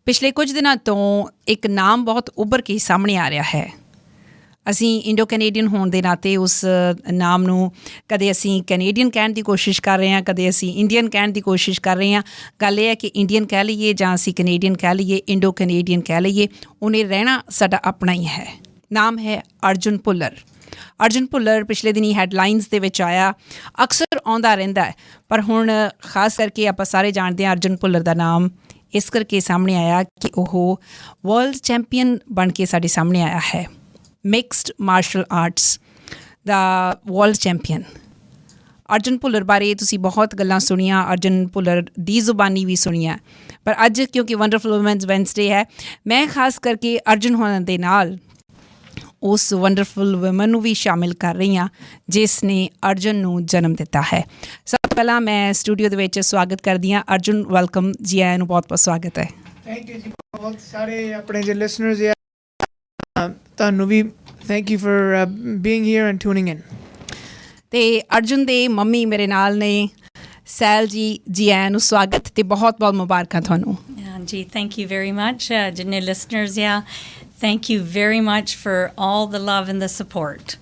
ਪਿਛਲੇ ਕੁਝ ਦਿਨਾਂ ਤੋਂ ਇੱਕ ਨਾਮ ਬਹੁਤ ਉੱਭਰ ਕੇ ਸਾਹਮਣੇ ਆ ਰਿਹਾ ਹੈ। ਅਸੀਂ ਇੰਡੋ ਕੈਨੇਡੀਅਨ ਹੋਣ ਦੇ ਨਾਤੇ ਉਸ ਨਾਮ ਨੂੰ ਕਦੇ ਅਸੀਂ ਕੈਨੇਡੀਅਨ ਕਹਿਣ ਦੀ ਕੋਸ਼ਿਸ਼ ਕਰ ਰਹੇ ਹਾਂ, ਕਦੇ ਅਸੀਂ ਇੰਡੀਅਨ ਕਹਿਣ ਦੀ ਕੋਸ਼ਿਸ਼ ਕਰ ਰਹੇ ਹਾਂ। ਗੱਲ ਇਹ ਹੈ ਕਿ ਇੰਡੀਅਨ ਕਹਿ ਲਈਏ ਜਾਂ ਅਸੀਂ ਕੈਨੇਡੀਅਨ ਕਹਿ ਲਈਏ, ਇੰਡੋ ਕੈਨੇਡੀਅਨ ਕਹਿ ਲਈਏ, ਉਹਨੇ ਰਹਿਣਾ ਸਾਡਾ ਆਪਣਾ ਹੀ ਹੈ। ਨਾਮ ਹੈ ਅਰਜੁਨ ਭੁੱਲਰ। ਅਰਜੁਨ ਭੁੱਲਰ ਪਿਛਲੇ ਦਿਨੀਂ ਹੈਡਲਾਈਨਸ ਦੇ ਵਿੱਚ ਆਇਆ, ਅਕਸਰ ਆਉਂਦਾ ਰਹਿੰਦਾ ਹੈ, ਪਰ ਹੁਣ ਖਾਸ ਕਰਕੇ ਆਪਾਂ ਸਾਰੇ ਜਾਣਦੇ ਹਾਂ ਅਰਜੁਨ ਭੁੱਲਰ ਦਾ ਨਾਮ ਇਸ ਕਰਕੇ ਸਾਹਮਣੇ ਆਇਆ ਕਿ ਉਹ ਵਰਲਡ ਚੈਂਪੀਅਨ ਬਣ ਕੇ ਸਾਡੇ ਸਾਹਮਣੇ ਆਇਆ ਹੈ। ਮਿਕਸਡ ਮਾਰਸ਼ਲ ਆਰਟਸ ਦਾ ਵਰਲਡ ਚੈਂਪੀਅਨ। ਅਰਜੁਨ ਭੁੱਲਰ ਬਾਰੇ ਤੁਸੀਂ ਬਹੁਤ ਗੱਲਾਂ ਸੁਣੀਆਂ, ਅਰਜੁਨ ਭੁੱਲਰ ਦੀ ਜ਼ੁਬਾਨੀ ਵੀ ਸੁਣੀਆਂ, ਪਰ ਅੱਜ ਕਿਉਂਕਿ ਵੰਡਰਫੁਲ ਵੂਮੈਨਸ ਵੈਨਸਡੇ ਹੈ, ਮੈਂ ਖਾਸ ਕਰਕੇ ਅਰਜੁਨ ਹੋਣ ਦੇ ਨਾਲ ਉਸ ਵੰਡਰਫੁਲ ਵੂਮਨ ਨੂੰ ਵੀ ਸ਼ਾਮਿਲ ਕਰ ਰਹੀ ਹਾਂ ਜਿਸ ਨੇ ਅਰਜੁਨ ਨੂੰ ਜਨਮ ਦਿੱਤਾ ਹੈ। ਸਭ ਤੋਂ ਪਹਿਲਾਂ ਮੈਂ ਸਟੂਡੀਓ ਦੇ ਵਿੱਚ ਸਵਾਗਤ ਕਰਦੀ ਹਾਂ। ਅਰਜੁਨ ਵੈਲਕਮ ਜੀ, ਆਇਆਂ ਨੂੰ ਬਹੁਤ ਬਹੁਤ ਸਵਾਗਤ ਹੈ। ਥੈਂਕ ਯੂ ਜੀ, ਬਹੁਤ ਸਾਰੇ ਆਪਣੇ ਜੋ ਲਿਸਨਰਸ ਹੈ ਤੁਹਾਨੂੰ ਵੀ thank you for being here and tuning in. ਅਤੇ ਅਰਜੁਨ ਦੇ ਮੰਮੀ ਮੇਰੇ ਨਾਲ ਨੇ, ਸੈਲ ਜੀ, ਜੀ ਆਇਆਂ ਨੂੰ ਸਵਾਗਤ ਅਤੇ ਬਹੁਤ ਬਹੁਤ ਮੁਬਾਰਕਾਂ ਤੁਹਾਨੂੰ। ਜੀ ਥੈਂਕ ਯੂ ਵੈਰੀ ਮਚ। ਜਿੰਨੇ ਲਿਸਨਰਸ ਆ, thank you very much for all the love and the support.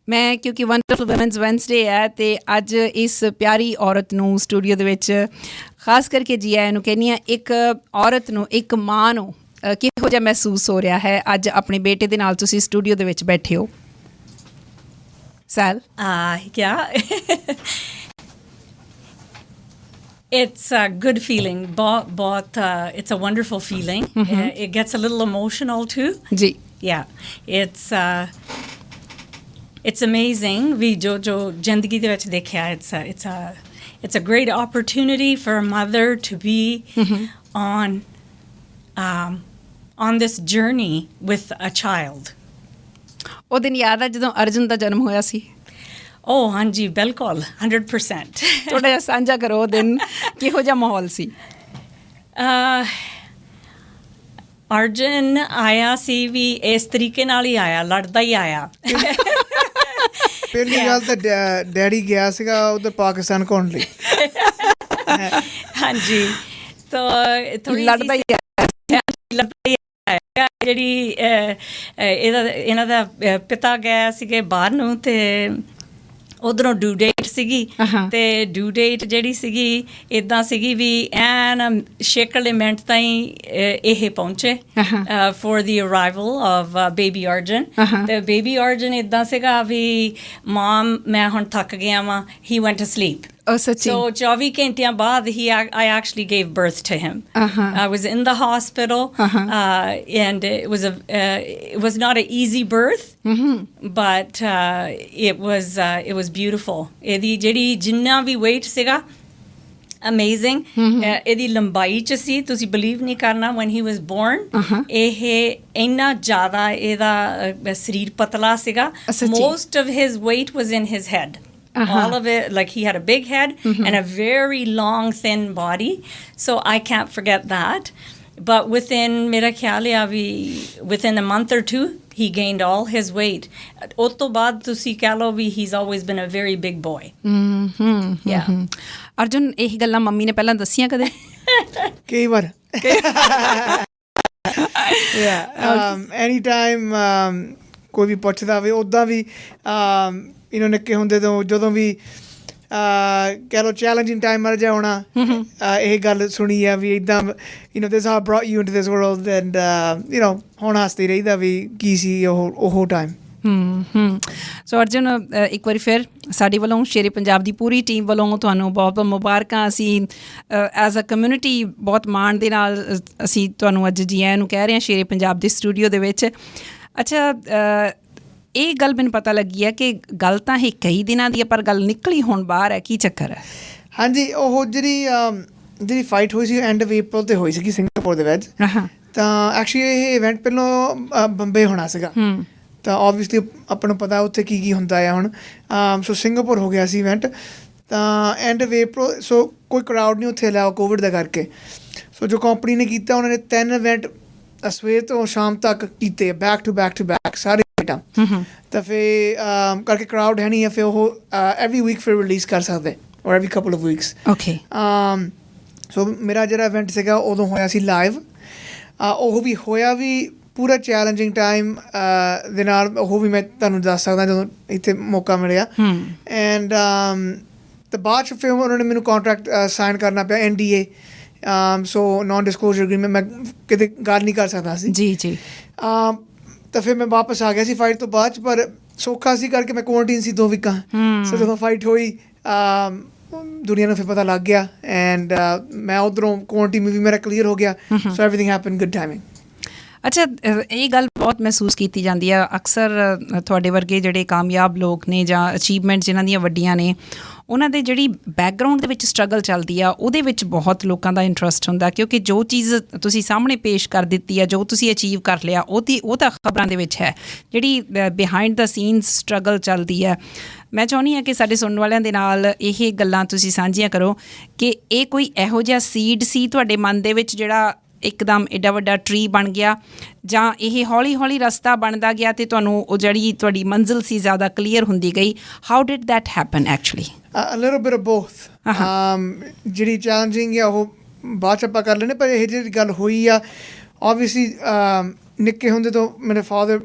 ਮੈਂ ਕਿਉਂਕਿ ਵੰਡਰਫੁਲ ਵੂਮੈਨਸ ਵੈਨਸਡੇ ਹੈ ਅਤੇ ਅੱਜ ਇਸ ਪਿਆਰੀ ਔਰਤ ਨੂੰ ਸਟੂਡੀਓ ਦੇ ਵਿੱਚ ਖਾਸ ਕਰਕੇ ਜੀ ਆਇਆਂ ਨੂੰ ਕਹਿੰਦੀ ਹਾਂ। ਇੱਕ ਔਰਤ ਨੂੰ, ਇੱਕ ਮਾਂ ਨੂੰ ਕਿਹੋ ਜਿਹਾ ਮਹਿਸੂਸ ਹੋ ਰਿਹਾ ਹੈ ਅੱਜ ਆਪਣੇ ਬੇਟੇ ਦੇ ਨਾਲ ਤੁਸੀਂ ਸਟੂਡੀਓ ਦੇ ਵਿੱਚ ਬੈਠੇ ਹੋ? Cell? It's a good feeling. It's a wonderful feeling. It gets a little emotional too. जी. Yeah. It's amazing. We jo zindagi de vich dekhya, it's a great opportunity for a mother to be on this journey with a child. ਉਹ ਦਿਨ ਯਾਦ ਹੈ ਜਦੋਂ ਅਰਜੁਨ ਦਾ ਜਨਮ ਹੋਇਆ ਸੀ? Oh, ਹਾਂਜੀ ਬਿਲਕੁਲ 100%. ਥੋੜ੍ਹਾ ਜਿਹਾ ਸਾਂਝਾ ਕਰੋ, ਉਹ ਦਿਨ ਕਿਹੋ ਜਿਹਾ ਮਾਹੌਲ ਸੀ? ਅਰਜੁਨ ਆਇਆ ਸੀ ਵੀ ਇਸ ਤਰੀਕੇ ਨਾਲ ਹੀ ਆਇਆ, ਲੜਦਾ ਹੀ ਆਇਆ। ਪਹਿਲੀ ਗੱਲ ਤਾਂ ਡੈਡੀ ਗਿਆ ਸੀਗਾ ਉਧਰ ਪਾਕਿਸਤਾਨ ਘੁੰਮਣ ਲਈ। ਹਾਂਜੀ, ਤਾਂ ਥੋੜ੍ਹੀ ਲੜਦਾ ਹੀ ਜਿਹੜੀ ਇਹਨਾਂ ਦਾ ਪਿਤਾ ਗਿਆ ਸੀਗੇ ਬਾਹਰ ਨੂੰ ਅਤੇ ਉੱਧਰੋਂ ਡਿਊ ਡੇਟ ਸੀਗੀ ਅਤੇ ਡਿਊ ਡੇਟ ਜਿਹੜੀ ਸੀਗੀ ਇੱਦਾਂ ਸੀਗੀ ਵੀ ਐਨ ਛੇਕਲੇ ਮਿੰਟ ਤਾਈਂ ਇਹ ਪਹੁੰਚੇ four the arrival of baby Arjun. ਅਤੇ ਬੇਬੀ ਅਰਜੁਨ ਇੱਦਾਂ ਸੀਗਾ ਵੀ ਮਾਮ ਮੈਂ ਹੁਣ ਥੱਕ ਗਿਆ ਵਾਂ, ਹੀ ਵੈਂਟ ਟੂ ਸਲੀਪ। So 24 ਘੰਟਿਆਂ ਬਾਅਦ I actually gave birth to him. I was in the hospital and it was not an easy birth, but it was beautiful. ਇਹਦੀ ਜਿਹੜੀ ਜਿੰਨਾ ਵੀ weight ਸੀਗਾ amazing. ਇਹਦੀ ਲੰਬਾਈ 'ਚ ਸੀ, ਤੁਸੀਂ believe ਨਹੀਂ ਕਰਨਾ, when he was born ਇਹ ਇੰਨਾ ਜ਼ਿਆਦਾ ਇਹਦਾ ਸਰੀਰ ਪਤਲਾ ਸੀਗਾ। Most of his weight was in his head. All of it, like he had a big head and a very long, thin body. So I can't forget that. But within a month or two, he gained all his weight. ਉਸ ਤੋਂ ਬਾਅਦ ਤੁਸੀਂ ਕਹਿ ਲਓ ਵੀ he's always been a very big boy. Yeah. Arjun ਇਹ ਗੱਲਾਂ mummy ਨੇ ਪਹਿਲਾਂ ਦੱਸੀਆਂ ਕਦੇ? ਕਈ ਵਾਰ। Anytime ਕੋਈ ਵੀ ਪੁੱਛਦਾ ਹੋਵੇ, ਉੱਦਾਂ ਵੀ ਇਹਨਾਂ ਨਿੱਕੇ ਹੁੰਦੇ ਤੋਂ ਜਦੋਂ ਵੀ ਕਹਿ ਲਓ ਚੈਲੰਜਿੰਗ ਟਾਈਮ ਮਰ ਜਾ ਹੋਣਾ, ਇਹ ਗੱਲ ਸੁਣੀ ਆ ਵੀ ਇੱਦਾਂ this how brought you into this world and ਹੁਣ ਹੱਸਦੇ ਰਹੀਦਾ ਵੀ ਕੀ ਸੀ ਉਹ ਟਾਈਮ। ਸੋ ਅਰਜੁਨ, ਇੱਕ ਵਾਰੀ ਫਿਰ ਸਾਡੇ ਵੱਲੋਂ ਸ਼ੇਰੇ ਪੰਜਾਬ ਦੀ ਪੂਰੀ ਟੀਮ ਵੱਲੋਂ ਤੁਹਾਨੂੰ ਬਹੁਤ ਬਹੁਤ ਮੁਬਾਰਕਾਂ। ਅਸੀਂ ਐਜ਼ ਅ ਕਮਿਊਨਿਟੀ ਬਹੁਤ ਮਾਣ ਦੇ ਨਾਲ ਅਸੀਂ ਤੁਹਾਨੂੰ ਅੱਜ ਜੀ ਆਇਆਂ ਨੂੰ ਕਹਿ ਰਹੇ ਹਾਂ ਸ਼ੇਰੇ ਪੰਜਾਬ ਦੇ ਸਟੂਡੀਓ ਦੇ ਵਿੱਚ। ਅੱਛਾ, ਇਹ ਗੱਲ ਮੈਨੂੰ ਪਤਾ ਲੱਗੀ ਹੈ ਕਿ ਗੱਲ ਤਾਂ ਇਹ ਕਈ ਦਿਨਾਂ ਦੀ ਹੈ ਪਰ ਗੱਲ ਨਿਕਲੀ ਹੁਣ ਬਾਹਰ ਹੈ, ਕੀ ਚੱਕਰ ਹੈ? ਹਾਂਜੀ, ਉਹ ਜਿਹੜੀ ਫਾਈਟ ਹੋਈ ਸੀ ਐਂਡ ਆਫ ਅਪ੍ਰੈਲ 'ਤੇ ਹੋਈ ਸੀਗੀ ਸਿੰਗਾਪੁਰ ਦੇ ਵਿੱਚ। ਤਾਂ ਐਕਚੁਅਲੀ ਇਹ ਇਵੈਂਟ ਪਹਿਲਾਂ ਬੰਬੇ ਹੋਣਾ ਸੀਗਾ, ਤਾਂ ਓਬਵੀਅਸਲੀ ਆਪਾਂ ਨੂੰ ਪਤਾ ਉੱਥੇ ਕੀ ਕੀ ਹੁੰਦਾ ਆ ਹੁਣ। ਸੋ ਸਿੰਗਾਪੁਰ ਹੋ ਗਿਆ ਸੀ ਇਵੈਂਟ, ਤਾਂ ਐਂਡ ਆਫ ਅਪ੍ਰੈਲ। ਸੋ ਕੋਈ ਕਰਾਊਡ ਨਹੀਂ ਉੱਥੇ ਅਲਾਓ ਕੋਵਿਡ ਦਾ ਕਰਕੇ। ਸੋ ਜੋ ਕੰਪਨੀ ਨੇ ਕੀਤਾ, ਉਹਨਾਂ ਨੇ 3 ਇਵੈਂਟ ਸਵੇਰ ਤੋਂ ਸ਼ਾਮ ਤੱਕ ਕੀਤੇ, ਬੈਕ ਟੂ ਬੈਕ ਸਾਰੇ ਇਵੈਂਟਾਂ। ਤਾਂ ਫਿਰ ਕਰਕੇ ਕਰਾਊਡ ਹੈ ਨਹੀਂ, ਫਿਰ ਉਹ ਐਵਰੀ ਵੀਕ ਫਿਰ ਰਿਲੀਜ਼ ਕਰ ਸਕਦੇ or every couple of weeks. Okay. So ਮੇਰਾ ਜਿਹੜਾ ਇਵੈਂਟ ਸੀਗਾ ਉਦੋਂ ਹੋਇਆ ਸੀ ਲਾਈਵ ਉਹ ਵੀ ਹੋਇਆ ਵੀ ਪੂਰਾ ਚੈਲੰਜਿੰਗ ਟਾਈਮ ਦੇ ਨਾਲ, ਉਹ ਵੀ ਮੈਂ ਤੁਹਾਨੂੰ ਦੱਸ ਸਕਦਾ ਜਦੋਂ ਇੱਥੇ ਮੌਕਾ ਮਿਲਿਆ। ਐਂਡ ਤੇ ਬਾਅਦ 'ਚ ਫਿਰ ਉਹਨਾਂ ਨੇ ਮੈਨੂੰ ਕੰਟਰੈਕਟ ਸਾਈਨ ਕਰਨਾ ਪਿਆ, NDA, ਸੋ ਨੋਨ ਡਿਸਕਲੋਜ਼ਰ ਐਗਰੀਮੈਂਟ, ਮੈਂ ਕਿਤੇ ਗੱਲ ਨਹੀਂ ਕਰ ਸਕਦਾ ਸੀ। ਜੀ। ਤਾਂ ਫਿਰ ਮੈਂ ਵਾਪਸ ਆ ਗਿਆ ਸੀ ਫਾਈਟ ਤੋਂ ਬਾਅਦ 'ਚ, ਪਰ ਸੌਖਾ ਸੀ ਕਰਕੇ ਮੈਂ ਕੁਆਰੰਟੀਨ ਸੀ 2 ਵੀਕਾਂ। ਸੋ ਜਦੋਂ ਫਾਈਟ ਹੋਈ ਦੁਨੀਆ ਨੂੰ ਫਿਰ ਪਤਾ ਲੱਗ ਗਿਆ, ਐਂਡ ਮੈਂ ਉੱਧਰੋਂ ਕੁਆਰੰਟੀਨ ਵੀ ਮੇਰਾ ਕਲੀਅਰ ਹੋ ਗਿਆ। ਸੋ ਐਵਰੀਥਿੰਗ ਹੈਪਨ ਗੁੱਡ ਟਾਈਮਿੰਗ। ਅੱਛਾ, ਇਹ ਗੱਲ ਬਹੁਤ ਮਹਿਸੂਸ ਕੀਤੀ ਜਾਂਦੀ ਆ ਅਕਸਰ, ਤੁਹਾਡੇ ਵਰਗੇ ਜਿਹੜੇ ਕਾਮਯਾਬ ਲੋਕ ਨੇ ਜਾਂ ਅਚੀਵਮੈਂਟ ਜਿਨ੍ਹਾਂ ਦੀਆਂ ਵੱਡੀਆਂ ਨੇ, ਉਹਨਾਂ ਦੇ ਜਿਹੜੀ ਬੈਕਗਰਾਊਂਡ ਦੇ ਵਿੱਚ ਸਟਰਗਲ ਚੱਲਦੀ ਆ, ਉਹਦੇ ਵਿੱਚ ਬਹੁਤ ਲੋਕਾਂ ਦਾ ਇੰਟਰਸਟ ਹੁੰਦਾ, ਕਿਉਂਕਿ ਜੋ ਚੀਜ਼ ਤੁਸੀਂ ਸਾਹਮਣੇ ਪੇਸ਼ ਕਰ ਦਿੱਤੀ ਆ, ਜੋ ਤੁਸੀਂ ਅਚੀਵ ਕਰ ਲਿਆ, ਉਹ ਤਾਂ ਖਬਰਾਂ ਦੇ ਵਿੱਚ ਹੈ। ਜਿਹੜੀ ਬਿਹਾਈਂਡ ਦਾ ਸੀਨਸ ਸਟਰਗਲ ਚੱਲਦੀ ਹੈ, ਮੈਂ ਚਾਹੁੰਦੀ ਹਾਂ ਕਿ ਸਾਡੇ ਸੁਣਨ ਵਾਲਿਆਂ ਦੇ ਨਾਲ ਇਹ ਗੱਲਾਂ ਤੁਸੀਂ ਸਾਂਝੀਆਂ ਕਰੋ ਕਿ ਇਹ ਕੋਈ ਇਹੋ ਜਿਹਾ ਸੀਡ ਸੀ ਤੁਹਾਡੇ ਮਨ ਦੇ ਵਿੱਚ ਜਿਹੜਾ ਇੱਕਦਮ ਐਡਾ ਵੱਡਾ ਟਰੀ ਬਣ ਗਿਆ, ਜਾਂ ਇਹ ਹੌਲੀ ਹੌਲੀ ਰਸਤਾ ਬਣਦਾ ਗਿਆ ਅਤੇ ਤੁਹਾਨੂੰ ਉਹ ਜਿਹੜੀ ਤੁਹਾਡੀ ਮੰਜ਼ਿਲ ਸੀ ਜ਼ਿਆਦਾ ਕਲੀਅਰ ਹੁੰਦੀ ਗਈ? How did that happen actually? A little bit of both. ਜਿਹੜੀ ਚੈਲੰਜਿੰਗ ਆ ਉਹ ਬਾਅਦ 'ਚ ਆਪਾਂ ਕਰ ਲੈਂਦੇ, ਪਰ ਇਹ ਜਿਹੜੀ ਗੱਲ ਹੋਈ ਆ, ਓਬਵੀਅਸਲੀ ਨਿੱਕੇ ਹੁੰਦੇ ਤੋਂ ਮੇਰੇ ਫਾਦਰ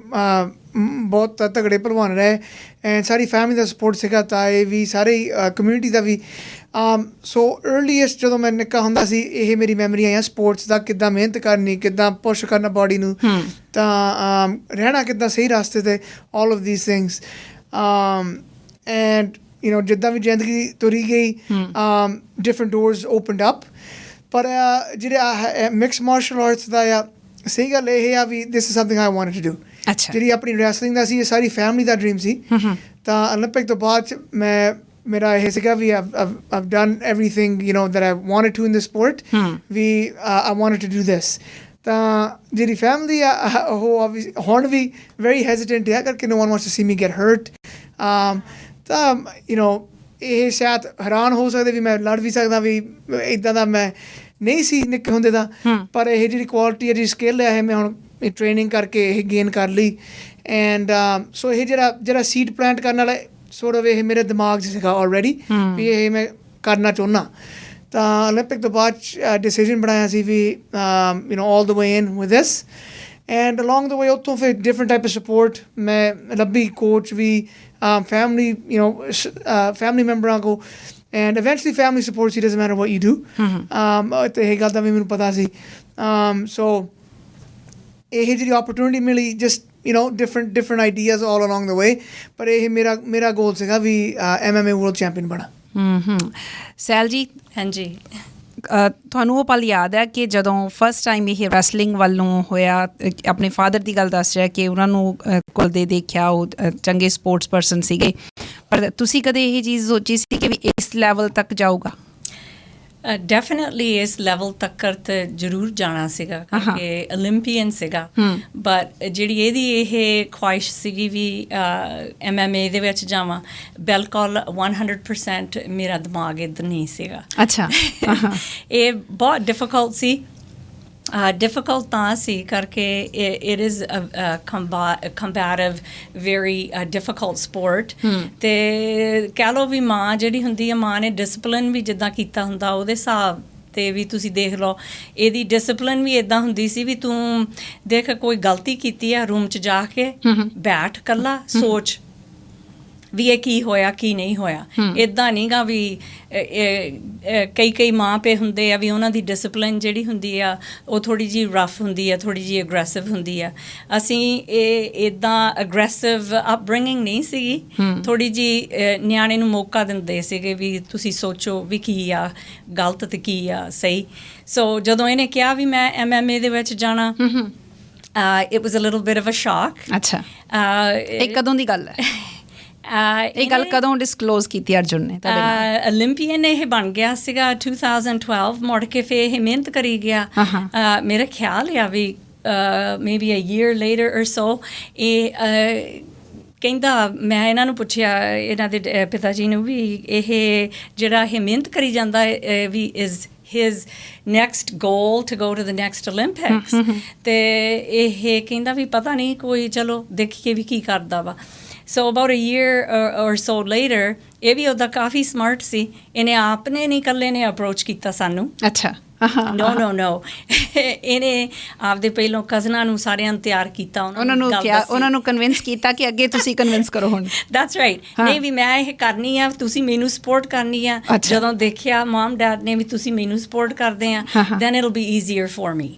ਬਹੁਤ ਤਗੜੇ ਭਲਵਾਨ ਰਹੇ, and sorry family the support ਸੀਗਾ, ਤਾਏ ਵੀ, ਸਾਰੇ ਕਮਿਊਨਿਟੀ ਦਾ ਵੀ। ਸੋ ਅਰਲੀਐਸਟ ਜਦੋਂ ਮੈਂ ਨਿੱਕਾ ਹੁੰਦਾ ਸੀ, ਇਹ ਮੇਰੀ ਮੈਮਰੀ ਆਈਆਂ ਸਪੋਰਟਸ ਦਾ, ਕਿੱਦਾਂ ਮਿਹਨਤ ਕਰਨੀ, ਕਿੱਦਾਂ ਪੁਸ਼ ਕਰਨਾ ਬਾਡੀ ਨੂੰ, ਤਾਂ ਰਹਿਣਾ ਕਿੱਦਾਂ ਸਹੀ ਰਸਤੇ 'ਤੇ, ਆਲ ਆਫ ਦੀਸ ਥਿੰਗਸ। ਐਂਡ ਜਿੱਦਾਂ ਵੀ ਜ਼ਿੰਦਗੀ ਤੁਰੀ ਗਈ, ਡਿਫਰੈਂਟ ਡੋਰਸ ਓਪਨਡ ਅਪ। ਪਰ ਜਿਹੜੇ ਮਿਕਸ ਮਾਰਸ਼ਲ ਆਰਟਸ ਦਾ ਆ, ਸਹੀ ਗੱਲ ਇਹ ਆ ਵੀ this is something I wanted to do. ਅੱਛਾ, ਜਿਹੜੀ ਆਪਣੀ ਰੈਸਲਿੰਗ ਦਾ ਸੀ, ਇਹ ਸਾਰੀ ਫੈਮਿਲੀ ਦਾ ਡਰੀਮ ਸੀ। ਤਾਂ ਓਲੰਪਿਕ ਤੋਂ ਬਾਅਦ 'ਚ ਮੇਰਾ ਇਹ ਸੀਗਾ ਵੀ I've done everything that I wanted to in the sport. I wanted to do this. ਤਾਂ ਜਿਹੜੀ ਫੈਮਿਲੀ ਆ ਉਹ ਹੁਣ ਵੀ very hesitant ਹੈ ਕਰਕੇ no one wants to see me get hurt. ਤਾਂ ਇਹ ਸ਼ਾਇਦ ਹੈਰਾਨ ਹੋ ਸਕਦੇ ਵੀ ਮੈਂ ਲੜ ਵੀ ਸਕਦਾ, ਵੀ ਇੱਦਾਂ ਦਾ ਮੈਂ ਨਹੀਂ ਸੀ ਨਿੱਕੇ ਹੁੰਦੇ ਦਾ, ਪਰ ਇਹ ਜਿਹੜੀ ਕੁਆਲਿਟੀ ਹੈ, ਜਿਹੜੀ ਸਕਿੱਲ ਹੈ, ਇਹ ਮੈਂ ਹੁਣ ਟ੍ਰੇਨਿੰਗ ਕਰਕੇ ਇਹ ਗੇਨ ਕਰ ਲਈ। ਐਂਡ ਸੋ ਇਹ ਜਿਹੜਾ ਸੀਡ ਪਲਾਂਟ ਕਰਨ ਵਾਲਾ sort of ਇਹ ਮੇਰੇ ਦਿਮਾਗ 'ਚ ਸੀਗਾ ਆਲਰੇਡੀ ਵੀ ਇਹ ਮੈਂ ਕਰਨਾ ਚਾਹੁੰਦਾ। ਤਾਂ ਓਲੰਪਿਕ ਤੋਂ ਬਾਅਦ ਡਿਸੀਜਨ ਬਣਾਇਆ ਸੀ ਵੀ all the way in with this, and along the way ਉੱਥੋਂ ਫਿਰ different type of support ਮੈਂ ਲੱਭੀ, ਕੋਚ ਵੀ, family family ਮੈਂਬਰਾਂ ਕੋ, and eventually family supports you, doesn't matter what you do. ਤੇ ਇਹ ਗੱਲ ਦਾ ਵੀ ਮੈਨੂੰ ਪਤਾ ਸੀ। So ਇਹ ਜਿਹੜੀ opportunity ਮਿਲੀ, just different ideas all along the way, ਪਰ ਇਹ ਮੇਰਾ ਗੋਲ ਸੀਗਾ ਵੀ MMA world champion ਬਣਾ। ਸੈਲ ਜੀ, ਹਾਂਜੀ, ਤੁਹਾਨੂੰ ਉਹ ਪਲ ਯਾਦ ਹੈ ਕਿ ਜਦੋਂ ਫਸਟ ਟਾਈਮ ਇਹ ਰੈਸਲਿੰਗ ਵੱਲੋਂ ਹੋਇਆ, ਆਪਣੇ ਫਾਦਰ ਦੀ ਗੱਲ ਦੱਸ ਰਿਹਾ ਕਿ ਉਹਨਾਂ ਨੂੰ ਕੁਲਦੇ ਦੇਖਿਆ, ਉਹ ਚੰਗੇ ਸਪੋਰਟਸ ਪਰਸਨ ਸੀਗੇ, ਪਰ ਤੁਸੀਂ ਕਦੇ ਇਹ ਚੀਜ਼ ਸੋਚੀ ਸੀ ਕਿ ਵੀ ਇਸ ਲੈਵਲ ਤੱਕ ਜਾਊਗਾ? ਡੈਫੀਨੇਟਲੀ ਇਸ ਲੈਵਲ ਤੱਕ ਤੇ ਜ਼ਰੂਰ ਜਾਣਾ ਸੀਗਾ, ਕਿਉਂਕਿ ਓਲੰਪੀਅਨ ਸੀਗਾ। ਬਟ ਜਿਹੜੀ ਇਹਦੀ ਇਹ ਖੁਆਇਸ਼ ਸੀਗੀ ਵੀ MMA ਦੇ ਵਿੱਚ ਜਾਵਾਂ, ਬਿਲਕੁਲ 100% ਮੇਰਾ ਦਿਮਾਗ ਇੱਧਰ ਨਹੀਂ ਸੀਗਾ। ਅੱਛਾ। ਇਹ ਬਹੁਤ ਡਿਫਿਕਲਟ ਸੀ। Difficult ਤਾਂ ਸੀ ਕਰਕੇ it is a combative, very difficult sport. ਤੇ ਕਹਿ ਲਓ ਵੀ ਮਾਂ ਜਿਹੜੀ ਹੁੰਦੀ ਹੈ, ਮਾਂ ਨੇ ਡਿਸਪਲਿਨ ਵੀ ਜਿੱਦਾਂ ਕੀਤਾ ਹੁੰਦਾ, ਉਹਦੇ ਹਿਸਾਬ ਤੇ ਵੀ ਤੁਸੀਂ ਦੇਖ ਲਓ ਇਹਦੀ ਡਿਸਪਲਿਨ ਵੀ ਇੱਦਾਂ ਹੁੰਦੀ ਸੀ ਵੀ ਤੂੰ ਦੇਖ ਕੋਈ ਗਲਤੀ ਕੀਤੀ ਆ, ਰੂਮ 'ਚ ਜਾ ਕੇ ਬੈਠ ਇਕੱਲਾ ਸੋਚ ਵੀ ਇਹ ਕੀ ਹੋਇਆ ਕੀ ਨਹੀਂ ਹੋਇਆ। ਇੱਦਾਂ ਨਹੀਂ ਗਾ ਵੀ ਕਈ ਮਾਂ ਪਿਓ ਹੁੰਦੇ ਆ ਵੀ ਉਹਨਾਂ ਦੀ ਡਿਸਪਲਿਨ ਜਿਹੜੀ ਹੁੰਦੀ ਆ ਉਹ ਥੋੜ੍ਹੀ ਜਿਹੀ ਰਫ ਹੁੰਦੀ ਆ, ਥੋੜ੍ਹੀ ਜਿਹੀ ਅਗਰੈਸਿਵ ਹੁੰਦੀ ਆ। ਅਸੀਂ ਇਹ ਇੱਦਾਂ ਅਗਰੈਸਿਵ ਅਪਬ੍ਰਿੰਗਿੰਗ ਨਹੀਂ ਸੀਗੀ, ਥੋੜ੍ਹੀ ਜਿਹੀ ਨਿਆਣੇ ਨੂੰ ਮੌਕਾ ਦਿੰਦੇ ਸੀਗੇ ਵੀ ਤੁਸੀਂ ਸੋਚੋ ਵੀ ਕੀ ਆ ਗਲਤ ਤੇ ਕੀ ਆ ਸਹੀ। ਸੋ ਜਦੋਂ ਇਹਨੇ ਕਿਹਾ ਵੀ ਮੈਂ MMA ਦੇ ਵਿੱਚ ਜਾਣਾ, it was a little bit of a shock. ਅੱਛਾ, ਇਹ ਕਦੋਂ ਦੀ ਗੱਲ ਹੈ? ਇਹ ਗੱਲ ਕਦੋਂ ਡਿਸਕਲੋਜ਼ ਕੀਤੀ ਅਰਜੁਨ ਨੇ ਤੁਹਾਡੇ ਨਾਲ? ਓਲੰਪੀਅਨ ਇਹ ਬਣ ਗਿਆ ਸੀਗਾ 2012, ਮੁੜ ਕੇ ਫਿਰ ਇਹ ਮਿਹਨਤ ਕਰੀ ਗਿਆ। ਮੇਰਾ ਖਿਆਲ ਆ ਵੀ ਮੇਬੀ ਅ ਈਅਰ ਲੇਟਰ ਔਰ ਸੋ ਇਹ ਕਹਿੰਦਾ, ਮੈਂ ਇਹਨਾਂ ਨੂੰ ਪੁੱਛਿਆ, ਇਹਨਾਂ ਦੇ ਪਿਤਾ ਜੀ ਨੂੰ, ਵੀ ਇਹ ਜਿਹੜਾ ਇਹ ਮਿਹਨਤ ਕਰੀ ਜਾਂਦਾ ਵੀ is his next goal to go to the next Olympics. ਤੇ ਇਹ ਕਹਿੰਦਾ ਵੀ ਪਤਾ ਨਹੀਂ, ਕੋਈ ਚਲੋ ਦੇਖੀਏ ਵੀ ਕੀ ਕਰਦਾ ਵਾ। So about a year or so later, ਇਹ ਵੀ ਉਹਦਾ ਕਾਫੀ ਸਮਾਰਟ ਸੀ, ਇਹਨੇ ਆਪਨੇ ਨਹੀਂ ਇਕੱਲੇ ਨੇ ਅਪਰੋਚ ਕੀਤਾ ਸਾਨੂੰ। ਅੱਛਾ। ਨੋ ਇਹਨੇ ਆਪਦੇ ਪਹਿਲੋਂ ਕਜ਼ਨਾਂ ਨੂੰ ਸਾਰਿਆਂ ਨੂੰ ਤਿਆਰ ਕੀਤਾ, ਉਹਨਾਂ ਨੂੰ ਕਨਵਿੰਸ ਕੀਤਾ ਕਿ ਅੱਗੇ ਤੁਸੀਂ ਕਨਵਿੰਸ ਕਰੋ ਹੁਣ। That's right. ਨਹੀਂ ਵੀ ਮੈਂ ਇਹ ਕਰਨੀ ਆ, ਤੁਸੀਂ ਮੈਨੂੰ ਸਪੋਰਟ ਕਰਨੀ ਆ। ਜਦੋਂ ਦੇਖਿਆ ਮਮ ਡੈਡ ਨੇ ਵੀ ਤੁਸੀਂ ਮੈਨੂੰ ਸਪੋਰਟ ਕਰਦੇ ਆ, then it will be easier for me,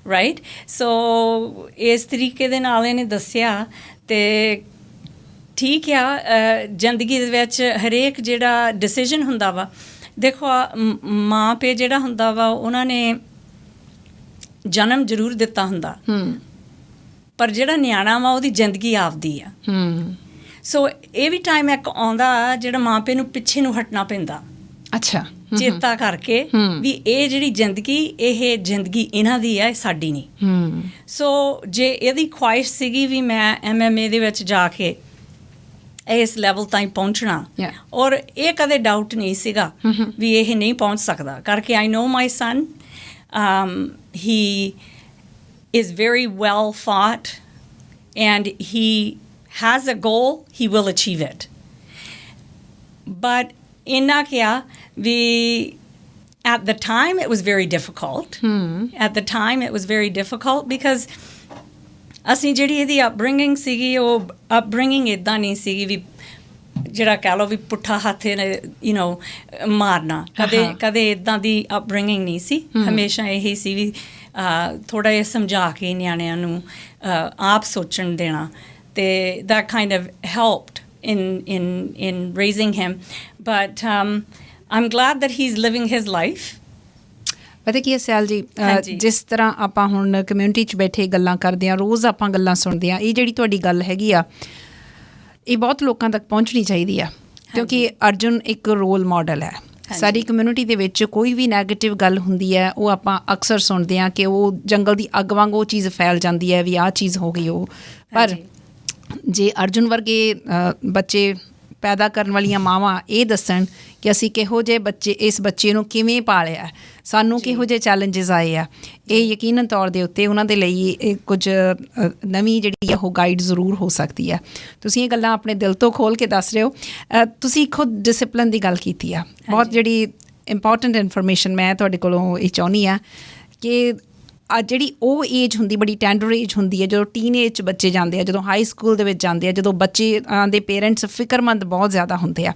right. So ਇਸ ਤਰੀਕੇ ਦੇ ਨਾਲ ਇਹਨੇ ਦੱਸਿਆ। ਤੇ ਠੀਕ ਆ, ਜ਼ਿੰਦਗੀ ਦੇ ਵਿੱਚ ਹਰੇਕ ਜਿਹੜਾ ਡਿਸੀਜਨ ਹੁੰਦਾ ਵਾ, ਦੇਖੋ ਮਾਂ ਪਿਓ ਜਿਹੜਾ ਹੁੰਦਾ ਵਾ ਉਹਨਾਂ ਨੇ ਜਨਮ ਜ਼ਰੂਰ ਦਿੱਤਾ ਹੁੰਦਾ, ਪਰ ਜਿਹੜਾ ਨਿਆਣਾ ਵਾ ਉਹਦੀ ਜ਼ਿੰਦਗੀ ਆਪਦੀ ਆ। ਸੋ ਇਹ ਵੀ ਟਾਈਮ ਇੱਕ ਆਉਂਦਾ ਜਿਹੜਾ ਮਾਂ ਪਿਓ ਨੂੰ ਪਿੱਛੇ ਨੂੰ ਹਟਣਾ ਪੈਂਦਾ। ਅੱਛਾ। ਚੇਤਾ ਕਰਕੇ ਵੀ ਇਹ ਜਿਹੜੀ ਜ਼ਿੰਦਗੀ, ਇਹ ਜ਼ਿੰਦਗੀ ਇਹਨਾਂ ਦੀ ਆ, ਇਹ ਸਾਡੀ ਨਹੀਂ। ਸੋ ਜੇ ਇਹਦੀ ਖੁਆਇਸ਼ ਸੀਗੀ ਵੀ ਮੈਂ MMA ਦੇ ਵਿੱਚ ਜਾ ਕੇ ਇਸ ਲੈਵਲ ਤਾਈਂ ਪਹੁੰਚਣਾ, ਔਰ ਇਹ ਕਦੇ ਡਾਊਟ ਨਹੀਂ ਸੀਗਾ ਵੀ ਇਹ ਨਹੀਂ ਪਹੁੰਚ ਸਕਦਾ, ਕਰਕੇ ਆਈ ਨੋ ਮਾਈ ਸਨ, ਹੀ is very well thought and he has a goal, he will achieve it. But inna kya we at the time it was very difficult. At the time it was very difficult because ਅਸੀਂ ਜਿਹੜੀ ਇਹਦੀ upbringing ਸੀਗੀ, ਉਹ upbringing ਇੱਦਾਂ ਨਹੀਂ ਸੀਗੀ ਵੀ ਜਿਹੜਾ ਕਹਿ ਲਓ ਵੀ ਪੁੱਠਾ ਹੱਥ ਮਾਰਨਾ, ਕਦੇ ਇੱਦਾਂ ਦੀ ਅਪਬ੍ਰਿੰਗਿੰਗ ਨਹੀਂ ਸੀ। ਹਮੇਸ਼ਾ ਇਹੀ ਸੀ ਵੀ ਥੋੜ੍ਹਾ ਜਿਹਾ ਸਮਝਾ ਕੇ ਨਿਆਣਿਆਂ ਨੂੰ ਆਪ ਸੋਚਣ ਦੇਣਾ, ਤੇ that kind of helped in raising him. But I'm glad that he's living his life. ਪਤਾ ਕੀ ਹੈ ਸਿਆਲ ਜੀ, ਜਿਸ ਤਰ੍ਹਾਂ ਆਪਾਂ ਹੁਣ ਕਮਿਊਨਿਟੀ 'ਚ ਬੈਠੇ ਗੱਲਾਂ ਕਰਦੇ ਹਾਂ, ਰੋਜ਼ ਆਪਾਂ ਗੱਲਾਂ ਸੁਣਦੇ ਹਾਂ, ਇਹ ਜਿਹੜੀ ਤੁਹਾਡੀ ਗੱਲ ਹੈਗੀ ਆ, ਇਹ ਬਹੁਤ ਲੋਕਾਂ ਤੱਕ ਪਹੁੰਚਣੀ ਚਾਹੀਦੀ ਆ, ਕਿਉਂਕਿ ਅਰਜੁਨ ਇੱਕ ਰੋਲ ਮਾਡਲ ਹੈ। ਸਾਡੀ ਕਮਿਊਨਿਟੀ ਦੇ ਵਿੱਚ ਕੋਈ ਵੀ ਨੈਗੇਟਿਵ ਗੱਲ ਹੁੰਦੀ ਹੈ, ਉਹ ਆਪਾਂ ਅਕਸਰ ਸੁਣਦੇ ਹਾਂ ਕਿ ਉਹ ਜੰਗਲ ਦੀ ਅੱਗ ਵਾਂਗ ਉਹ ਚੀਜ਼ ਫੈਲ ਜਾਂਦੀ ਹੈ ਵੀ ਆਹ ਚੀਜ਼ ਹੋ ਗਈ ਉਹ। ਪਰ ਜੇ ਅਰਜੁਨ ਵਰਗੇ ਬੱਚੇ ਪੈਦਾ ਕਰਨ ਵਾਲੀਆਂ ਮਾਵਾਂ ਇਹ ਦੱਸਣ ਕਿ ਅਸੀਂ ਕਿਹੋ ਜਿਹੇ ਇਸ ਬੱਚੇ ਨੂੰ ਕਿਵੇਂ ਪਾਲਿਆ, ਸਾਨੂੰ ਕਿਹੋ ਜਿਹੇ ਚੈਲੰਜਸ ਆਏ ਆ, ਇਹ ਯਕੀਨਨ ਤੌਰ ਦੇ ਉੱਤੇ ਉਹਨਾਂ ਦੇ ਲਈ ਇਹ ਕੁਝ ਨਵੀਂ ਜਿਹੜੀ ਆ ਉਹ ਗਾਈਡ ਜ਼ਰੂਰ ਹੋ ਸਕਦੀ ਆ। ਤੁਸੀਂ ਇਹ ਗੱਲਾਂ ਆਪਣੇ ਦਿਲ ਤੋਂ ਖੋਲ੍ਹ ਕੇ ਦੱਸ ਰਹੇ ਹੋ। ਤੁਸੀਂ ਖੁਦ ਡਿਸਿਪਲਿਨ ਦੀ ਗੱਲ ਕੀਤੀ ਆ, ਬਹੁਤ ਜਿਹੜੀ ਇੰਪੋਰਟੈਂਟ ਇਨਫੋਰਮੇਸ਼ਨ ਮੈਂ ਤੁਹਾਡੇ ਕੋਲੋਂ ਇਹ ਚਾਹੁੰਦੀ ਆ ਕਿ ਜਿਹੜੀ ਉਹ ਏਜ ਹੁੰਦੀ, ਬੜੀ ਟੈਂਡਰ ਏਜ ਹੁੰਦੀ ਹੈ, ਜਦੋਂ ਟੀਨ ਏਜ 'ਚ ਬੱਚੇ ਜਾਂਦੇ ਆ, ਜਦੋਂ ਹਾਈ ਸਕੂਲ ਦੇ ਵਿੱਚ ਜਾਂਦੇ ਆ, ਜਦੋਂ ਬੱਚਿਆਂ ਦੇ ਪੇਰੈਂਟਸ ਫਿਕਰਮੰਦ ਬਹੁਤ ਜ਼ਿਆਦਾ ਹੁੰਦੇ ਆ।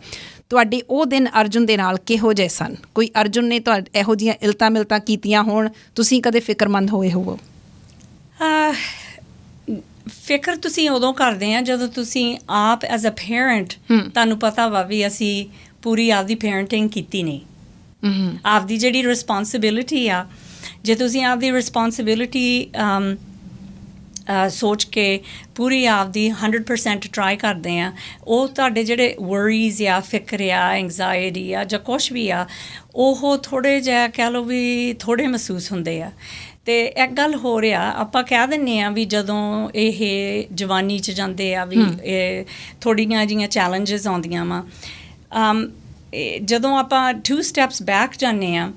ਤੁਹਾਡੇ ਉਹ ਦਿਨ ਅਰਜੁਨ ਦੇ ਨਾਲ ਕਿਹੋ ਜਿਹੇ ਸਨ? ਕੋਈ ਅਰਜੁਨ ਨੇ ਇਹੋ ਜਿਹੀਆਂ ਇਲਤਾਂ ਮਿਲਤਾਂ ਕੀਤੀਆਂ ਹੋਣ, ਤੁਸੀਂ ਕਦੇ ਫਿਕਰਮੰਦ ਹੋਏ ਹੋਵੋ? ਫਿਕਰ ਤੁਸੀਂ ਉਦੋਂ ਕਰਦੇ ਆ ਜਦੋਂ ਤੁਸੀਂ ਆਪ ਐਜ਼ ਅ ਪੇਰੈਂਟ, ਤੁਹਾਨੂੰ ਪਤਾ ਵਾ ਵੀ ਅਸੀਂ ਪੂਰੀ ਆਪਦੀ ਪੇਰੈਂਟਿੰਗ ਕੀਤੀ ਨਹੀਂ। ਆਪਦੀ ਜਿਹੜੀ ਰਿਸਪੋਂਸਿਬਿਲਿਟੀ ਆ, ਜੇ ਤੁਸੀਂ ਆਪਦੀ ਰਿਸਪੋਂਸਿਬਿਲਿਟੀ ਸੋਚ ਕੇ ਪੂਰੀ ਆਪਦੀ 100% ਟਰਾਈ ਕਰਦੇ ਆ, ਉਹ ਤੁਹਾਡੇ ਜਿਹੜੇ ਵਰੀਜ਼ ਆ, ਫਿਕਰ ਆ, ਐਂਗਜ਼ਾਇਟੀ ਆ, ਜਾਂ ਕੁਛ ਵੀ ਆ, ਉਹ ਥੋੜ੍ਹੇ ਜਿਹਾ ਕਹਿ ਲਓ ਵੀ ਥੋੜ੍ਹੇ ਮਹਿਸੂਸ ਹੁੰਦੇ ਆ। ਅਤੇ ਇੱਕ ਗੱਲ ਹੋ ਰਿਹਾ, ਆਪਾਂ ਕਹਿ ਦਿੰਦੇ ਹਾਂ ਵੀ ਜਦੋਂ ਇਹ ਜਵਾਨੀ 'ਚ ਜਾਂਦੇ ਆ ਵੀ ਇਹ ਥੋੜ੍ਹੀਆਂ ਜਿਹੀਆਂ ਚੈਲੰਜਸ ਆਉਂਦੀਆਂ ਵਾ। ਜਦੋਂ ਆਪਾਂ 2 steps ਬੈਕ ਜਾਂਦੇ ਹਾਂ,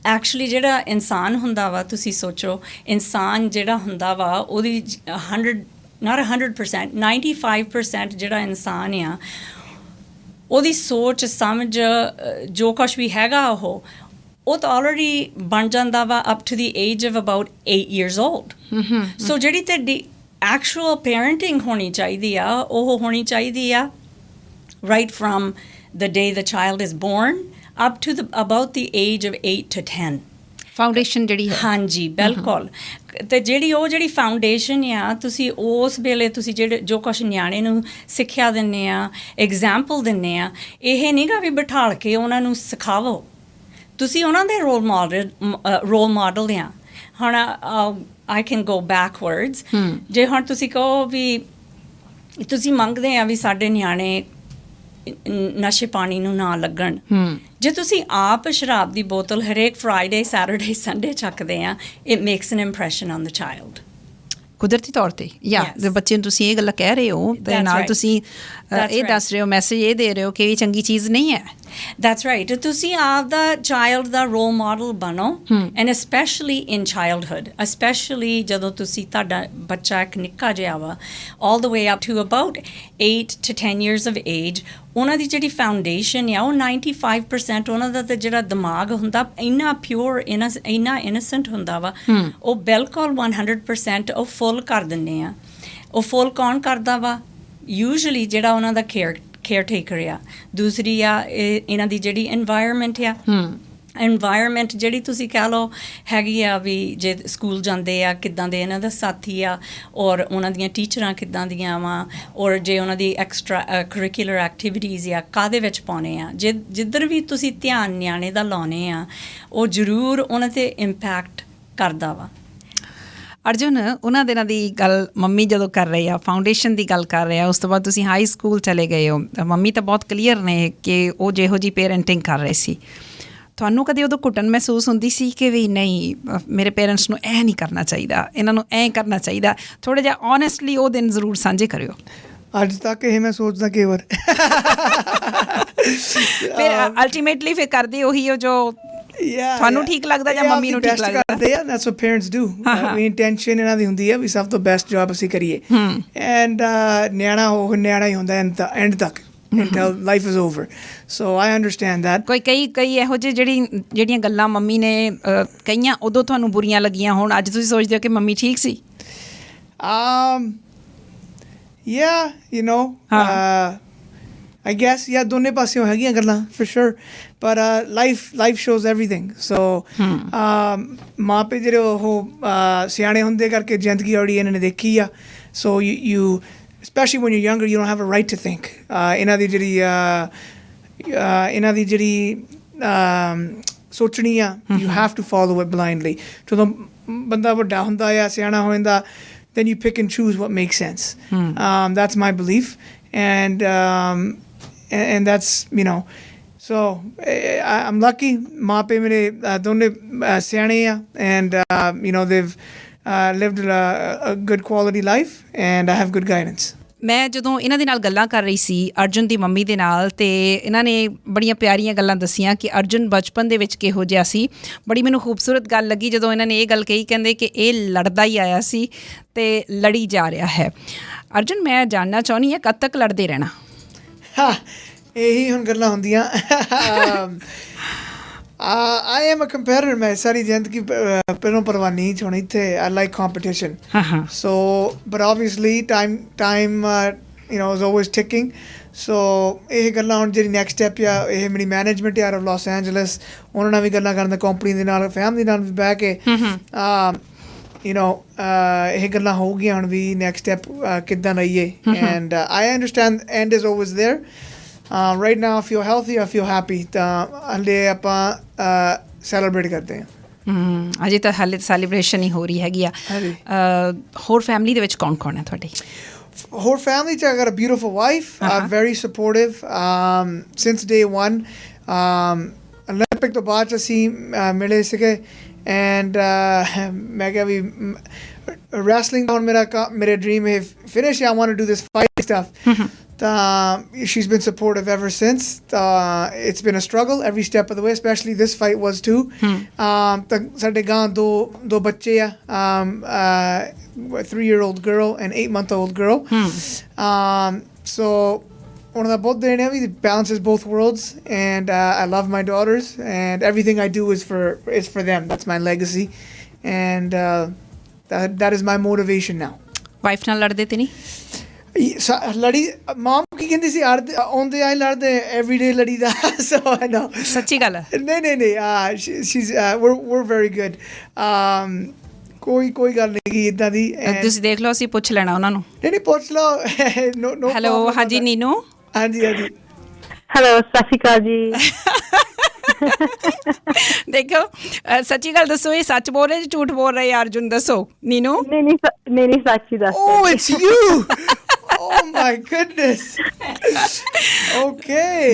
ਐਕਚੁਅਲੀ ਜਿਹੜਾ ਇਨਸਾਨ ਹੁੰਦਾ ਵਾ, ਤੁਸੀਂ ਸੋਚੋ ਇਨਸਾਨ ਜਿਹੜਾ ਹੁੰਦਾ ਵਾ, ਉਹਦੀ 100% 95% ਜਿਹੜਾ ਇਨਸਾਨ ਆ, ਉਹਦੀ ਸੋਚ ਸਮਝ ਜੋ ਕੁਛ ਵੀ ਹੈਗਾ ਉਹ ਤਾਂ ਆਲਰੇਡੀ ਬਣ ਜਾਂਦਾ ਵਾ up to the age of about 8 years old. ਸੋ ਜਿਹੜੀ ਤੁਹਾਡੀ ਐਕਚੁਅਲ ਪੇਰੈਂਟਿੰਗ ਹੋਣੀ ਚਾਹੀਦੀ ਆ, ਉਹ ਹੋਣੀ ਚਾਹੀਦੀ ਆ right from the day the child is born up to about the age of 8 to 10. Foundation ਜਿਹੜੀ ਹੈ, ਹਾਂਜੀ ਬਿਲਕੁਲ। ਅਤੇ ਜਿਹੜੀ ਫਾਊਂਡੇਸ਼ਨ ਆ, ਤੁਸੀਂ ਉਸ ਵੇਲੇ ਤੁਸੀਂ ਜੋ ਕੁਛ ਨਿਆਣੇ ਨੂੰ ਸਿੱਖਿਆ ਦਿੰਦੇ ਆ, ਐਗਜ਼ਾਮਪਲ ਦਿੰਦੇ ਆ, ਇਹ ਨਹੀਂ ਗਾ ਵੀ ਬਿਠਾਲ ਕੇ ਉਹਨਾਂ ਨੂੰ ਸਿਖਾਵੋ, ਤੁਸੀਂ ਉਹਨਾਂ ਦੇ ਰੋਲ ਮਾਡਲ ਆ। ਹੁਣ ਆਈ ਕੈਨ ਗੋ ਬੈਕਵਰਡਸ। ਜੇ ਹੁਣ ਤੁਸੀਂ ਕਹੋ ਵੀ ਤੁਸੀਂ ਮੰਗਦੇ ਆ ਵੀ ਸਾਡੇ ਨਿਆਣੇ ਨਸ਼ੇ ਪਾਣੀ ਨੂੰ ਨਾ ਲੱਗਣ, ਜੇ ਤੁਸੀਂ ਆਪ ਸ਼ਰਾਬ ਦੀ ਬੋਤਲ ਹਰੇਕ ਫਰਾਈਡੇ, ਸੈਟਰਡੇ, ਸੰਡੇ ਚੱਕਦੇ ਆ, it makes N impression on the child. ਕੁਦਰਤੀ ਤੌਰ 'ਤੇ ਬੱਚੇ ਨੂੰ ਤੁਸੀਂ ਇਹ ਗੱਲਾਂ ਕਹਿ ਰਹੇ ਹੋ, ਤੇ ਨਾਲ ਤੁਸੀਂ ਇਹ ਦੱਸ ਰਹੇ ਹੋ, ਮੈਸੇਜ ਇਹ ਦੇ ਰਹੇ ਹੋ ਕਿ ਇਹ ਚੰਗੀ ਚੀਜ਼ ਨਹੀਂ ਹੈ। That's right. ਤੁਸੀਂ ਆਪਦਾ ਚਾਈਲਡ ਦਾ ਰੋਲ ਮਾਡਲ ਬਣੋ and specially in childhood, specially ਜਦੋਂ ਤੁਸੀਂ ਤੁਹਾਡਾ ਬੱਚਾ ਇੱਕ ਨਿੱਕਾ ਜਿਹਾ ਵਾ ਆਲ ਦ ਵੇ up to about 8 to 10 years of age, ਉਹਨਾਂ ਦੀ ਜਿਹੜੀ ਫਾਊਂਡੇਸ਼ਨ ਆ ਉਹ 95% ਉਹਨਾਂ ਦਾ ਤਾਂ ਜਿਹੜਾ ਦਿਮਾਗ ਹੁੰਦਾ ਇੰਨਾ ਪਿਓਰ ਇੰਨਾ ਇਨੋਸੈਂਟ ਹੁੰਦਾ ਵਾ, ਉਹ ਬਿਲਕੁਲ 100% ਉਹ ਫੁੱਲ ਕਰ ਦਿੰਦੇ ਆ। ਉਹ ਫੁੱਲ ਕੌਣ ਕਰਦਾ ਵਾ? ਯੂਜੂਅਲੀ ਜਿਹੜਾ ਉਹਨਾਂ ਦਾ ਕੇਅਰ ਟੇਕਰ ਆ। ਦੂਸਰੀ ਆ ਇਹਨਾਂ ਦੀ ਜਿਹੜੀ ਇਨਵਾਇਰਮੈਂਟ ਆ, ਇਨਵਾਇਰਮੈਂਟ ਜਿਹੜੀ ਤੁਸੀਂ ਕਹਿ ਲਓ ਹੈਗੀ ਆ ਵੀ ਜੇ ਸਕੂਲ ਜਾਂਦੇ ਆ ਕਿੱਦਾਂ ਦੇ ਇਹਨਾਂ ਦਾ ਸਾਥੀ ਆ, ਔਰ ਉਹਨਾਂ ਦੀਆਂ ਟੀਚਰਾਂ ਕਿੱਦਾਂ ਦੀਆਂ ਵਾ, ਔਰ ਜੇ ਉਹਨਾਂ ਦੀ ਐਕਸਟਰਾ ਕਰਿਕੂਲਰ ਐਕਟੀਵਿਟੀਜ਼ ਆ ਕਾਹਦੇ ਵਿੱਚ ਪਾਉਣੇ ਆ, ਜਿੱਧਰ ਵੀ ਤੁਸੀਂ ਧਿਆਨ ਨਿਆਣੇ ਦਾ ਲਾਉਣੇ ਆ ਉਹ ਜ਼ਰੂਰ ਉਹਨਾਂ 'ਤੇ ਇੰਪੈਕਟ ਕਰਦਾ ਵਾ। ਅਰਜੁਨ, ਉਹਨਾਂ ਦਿਨਾਂ ਦੀ ਗੱਲ ਮੰਮੀ ਜਦੋਂ ਕਰ ਰਹੀ ਆ, ਫਾਊਂਡੇਸ਼ਨ ਦੀ ਗੱਲ ਕਰ ਰਹੇ ਆ, ਉਸ ਤੋਂ ਬਾਅਦ ਤੁਸੀਂ ਹਾਈ ਸਕੂਲ ਚਲੇ ਗਏ ਹੋ, ਮੰਮੀ ਤਾਂ ਬਹੁਤ ਕਲੀਅਰ ਨੇ ਕਿ ਉਹ ਜਿਹੋ ਜਿਹੀ ਪੇਰੈਂਟਿੰਗ ਕਰ ਰਹੇ ਸੀ। ਤੁਹਾਨੂੰ ਕਦੇ ਉਦੋਂ ਘੁੱਟਣ ਮਹਿਸੂਸ ਹੁੰਦੀ ਸੀ ਕਿ ਵੀ ਨਹੀਂ ਮੇਰੇ ਪੇਰੈਂਟਸ ਨੂੰ ਇਹ ਨਹੀਂ ਕਰਨਾ ਚਾਹੀਦਾ, ਇਹਨਾਂ ਨੂੰ ਐਂ ਕਰਨਾ ਚਾਹੀਦਾ? ਥੋੜ੍ਹਾ ਜਿਹਾ ਓਨੈਸਟਲੀ ਉਹ ਦਿਨ ਜ਼ਰੂਰ ਸਾਂਝੇ ਕਰਿਓ। ਅੱਜ ਤੱਕ ਇਹ ਮੈਂ ਸੋਚਦਾ ਕਈ ਵਾਰ ਫਿਰ ਅਲਟੀਮੇਟਲੀ ਫਿਰ ਕਰਦੇ ਉਹੀ ਜੋ ਤੁਹਾਨੂੰ ਠੀਕ ਲੱਗਦਾ ਜਾਂ ਮੰਮੀ ਨੂੰ ਠੀਕ ਲੱਗਦਾ? That's what parents do. ਵੀ ਇੰਟੈਂਸ਼ਨ ਇਹਨਾਂ ਦੀ ਹੁੰਦੀ ਹੈ ਵੀ ਸਭ ਤੋਂ ਬੈਸਟ ਜੌਬ ਅਸੀਂ ਕਰੀਏ, ਐਂਡ ਨਿਆਣਾ ਹੀ ਹੁੰਦਾ ਐਂਡ ਤੱਕ until life is over. So I understand that. ਕਈ ਇਹੋ ਜਿਹੇ ਜਿਹੜੀਆਂ ਗੱਲਾਂ ਮੰਮੀ ਨੇ ਕਈਆਂ ਉਦੋਂ ਤੁਹਾਨੂੰ ਬੁਰੀਆਂ ਲੱਗੀਆਂ ਹੋਣ, ਅੱਜ ਤੁਸੀਂ ਸੋਚਦੇ ਹੋ ਕਿ ਮੰਮੀ ਠੀਕ ਸੀ? Yeah, you know, I guess, yeah, ਦੋਨੇ ਪਾਸਿਓਂ ਹੈਗੀਆਂ ਗੱਲਾਂ for sure, but life shows everything. So ਮਾਪੇ ਜਿਹੜੇ ਉਹ ਸਿਆਣੇ ਹੁੰਦੇ ਕਰਕੇ ਜ਼ਿੰਦਗੀ already ਇਹਨਾਂ ਨੇ ਦੇਖੀ ਆ, so you especially when you're younger you don't have a right to think. ਇਹਨਾਂ ਦੀ ਜਿਹੜੀ ਸੋਚਣੀ ਆ, you have to follow it blindly. ਜਦੋਂ ਬੰਦਾ ਵੱਡਾ ਹੁੰਦਾ ਆ, ਸਿਆਣਾ ਹੋ ਜਾਂਦਾ, then you pick and choose what makes sense. That's my belief, and that's, you know, so I'm lucky. ਮਾਪੇ ਮੇਰੇ ਦੋਨੇ ਸਿਆਣੇ ਆ, and you know, they've lived a good quality life, and I have good guidance. ਮੈਂ ਜਦੋਂ ਇਹਨਾਂ ਦੇ ਨਾਲ ਗੱਲਾਂ ਕਰ ਰਹੀ ਸੀ, ਅਰਜੁਨ ਦੀ ਮੰਮੀ ਦੇ ਨਾਲ, ਤੇ ਇਹਨਾਂ ਨੇ ਬੜੀਆਂ ਪਿਆਰੀਆਂ ਗੱਲਾਂ ਦੱਸੀਆਂ ਕਿ ਅਰਜੁਨ ਬਚਪਨ ਦੇ ਵਿੱਚ ਕਿਹੋ ਜਿਹਾ ਸੀ। ਬੜੀ ਮੈਨੂੰ ਖੂਬਸੂਰਤ ਗੱਲ ਲੱਗੀ ਜਦੋਂ ਇਹਨਾਂ ਨੇ ਇਹ ਗੱਲ ਕਹੀ, ਕਹਿੰਦੇ ਕਿ ਇਹ ਲੜਦਾ ਹੀ ਆਇਆ ਸੀ ਤੇ ਲੜੀ ਜਾ ਰਿਹਾ ਹੈ। ਅਰਜੁਨ, ਮੈਂ ਜਾਣਨਾ ਚਾਹੁੰਦੀ ਹਾਂ ਕਦ ਤੱਕ ਲੜਦੇ ਰਹਿਣਾ? ਇਹੀ ਹੁਣ ਗੱਲਾਂ ਹੁੰਦੀਆਂ। I am a competitor. ਮੈਂ ਸਾਰੀ ਜ਼ਿੰਦਗੀ ਪਹਿਲੋਂ ਪਰਵਾਹ ਨਹੀਂ ਛੋਣੀ ਇੱਥੇ। I like competition. So, but obviously time you know is always ticking. So ਇਹ ਗੱਲਾਂ ਹੁਣ ਜਿਹੜੀ ਨੈਕਸਟ ਸਟੈਪ ਆ, ਇਹ ਮੇਰੀ ਮੈਨੇਜਮੈਂਟ ਆ ਲਾਸ ਐਂਜਲਸ, ਉਹਨਾਂ ਨਾਲ ਵੀ ਗੱਲਾਂ ਕਰਨ ਦਾ, ਕੰਪਨੀ ਦੇ ਨਾਲ, ਫੈਮਿਲੀ ਨਾਲ ਵੀ ਬਹਿ ਕੇ you know ਇਹ ਗੱਲਾਂ ਹੋਊਗੀਆਂ ਹੁਣ ਵੀ ਨੈਕਸਟ ਸਟੈਪ ਕਿੱਦਾਂ ਲਈਏ। And I understand end is always there. Right now I feel healthy, I feel happy. ਤਾਂ ਹਲੇ ਆਪਾਂ ਸੈਲੀਬ੍ਰੇਟ ਕਰਦੇ ਹਾਂ। ਅਜੇ ਤਾਂ ਹਾਲੇ ਸੈਲੀਬ੍ਰੇਸ਼ਨ ਹੀ ਹੋ ਰਹੀ ਹੈਗੀ ਆ। ਹੋਰ ਫੈਮਿਲੀ ਦੇ ਵਿੱਚ ਕੌਣ ਕੌਣ ਹੈ ਤੁਹਾਡੀ? ਹੋਰ ਫੈਮਿਲੀ 'ਚ I got a beautiful wife, very supportive since day one. Olympic ਤੋਂ ਬਾਅਦ ਅਸੀਂ ਮਿਲੇ ਸੀਗੇ, and ਮੈਂ ਕਿਹਾ ਵੀ wrestling ਹੁਣ ਮੇਰਾ dream ਹੈ finish. I want to do this fight stuff. She's been supportive ever since. It's been a struggle every step of the way, especially this fight was too. ਸਾਡੇ ਗਾਂ ਦੋ ਬੱਚੇ ਆ, 3-year-old girl and 8-month-old girl. So ਉਹਨਾਂ ਦਾ ਬਹੁਤ ਦੇਣ ਹੈ ਵੀ balances both worlds, and I love my daughters, and everything I do is for them. That's my legacy, and that is my motivation now. Wife ਨਾਲ ਲੜਦੇ ਤੇ ਨਹੀਂ? ਲੜੀ ਮਾਮ ਕੀ ਕਹਿੰਦੀ ਸੀ, ਆਉਂਦੇ ਆਏ ਲੜਦੇ ਐਵਰੀਡੇ ਲੜੀ ਦਾ। ਸੋ ਆਈ ਨੋ। ਸੱਚੀ ਗੱਲ ਹੈ? ਨਹੀਂ ਸ਼ੀਜ਼ we're very good. ਕੋਈ ਗੱਲ ਨਹੀਂ ਇੱਦਾਂ ਦੀ। ਤੁਸੀਂ ਦੇਖ ਲਓ, ਅਸੀਂ ਪੁੱਛ ਲੈਣਾ ਉਹਨਾਂ ਨੂੰ। ਨਹੀਂ ਪੁੱਛ ਲਓ। ਨੋ। ਹੈਲੋ, ਹਾਂਜੀ ਨੀਨੂ। ਹਾਂਜੀ ਹੈਲੋ, ਸਤਿ ਸ਼੍ਰੀ ਅਕਾਲ ਜੀ। ਦੇਖੋ, ਸੱਚੀ ਗੱਲ ਦੱਸੋ, ਇਹ ਸੱਚ ਬੋਲ ਰਹੇ ਝੂਠ ਬੋਲ ਰਹੇ? ਅਰਜੁਨ ਦੱਸੋ। ਨੀਨੂ? ਨਹੀਂ ਸੱਚ ਹੀ ਦੱਸ। Oh, it's you. Oh my goodness. Okay.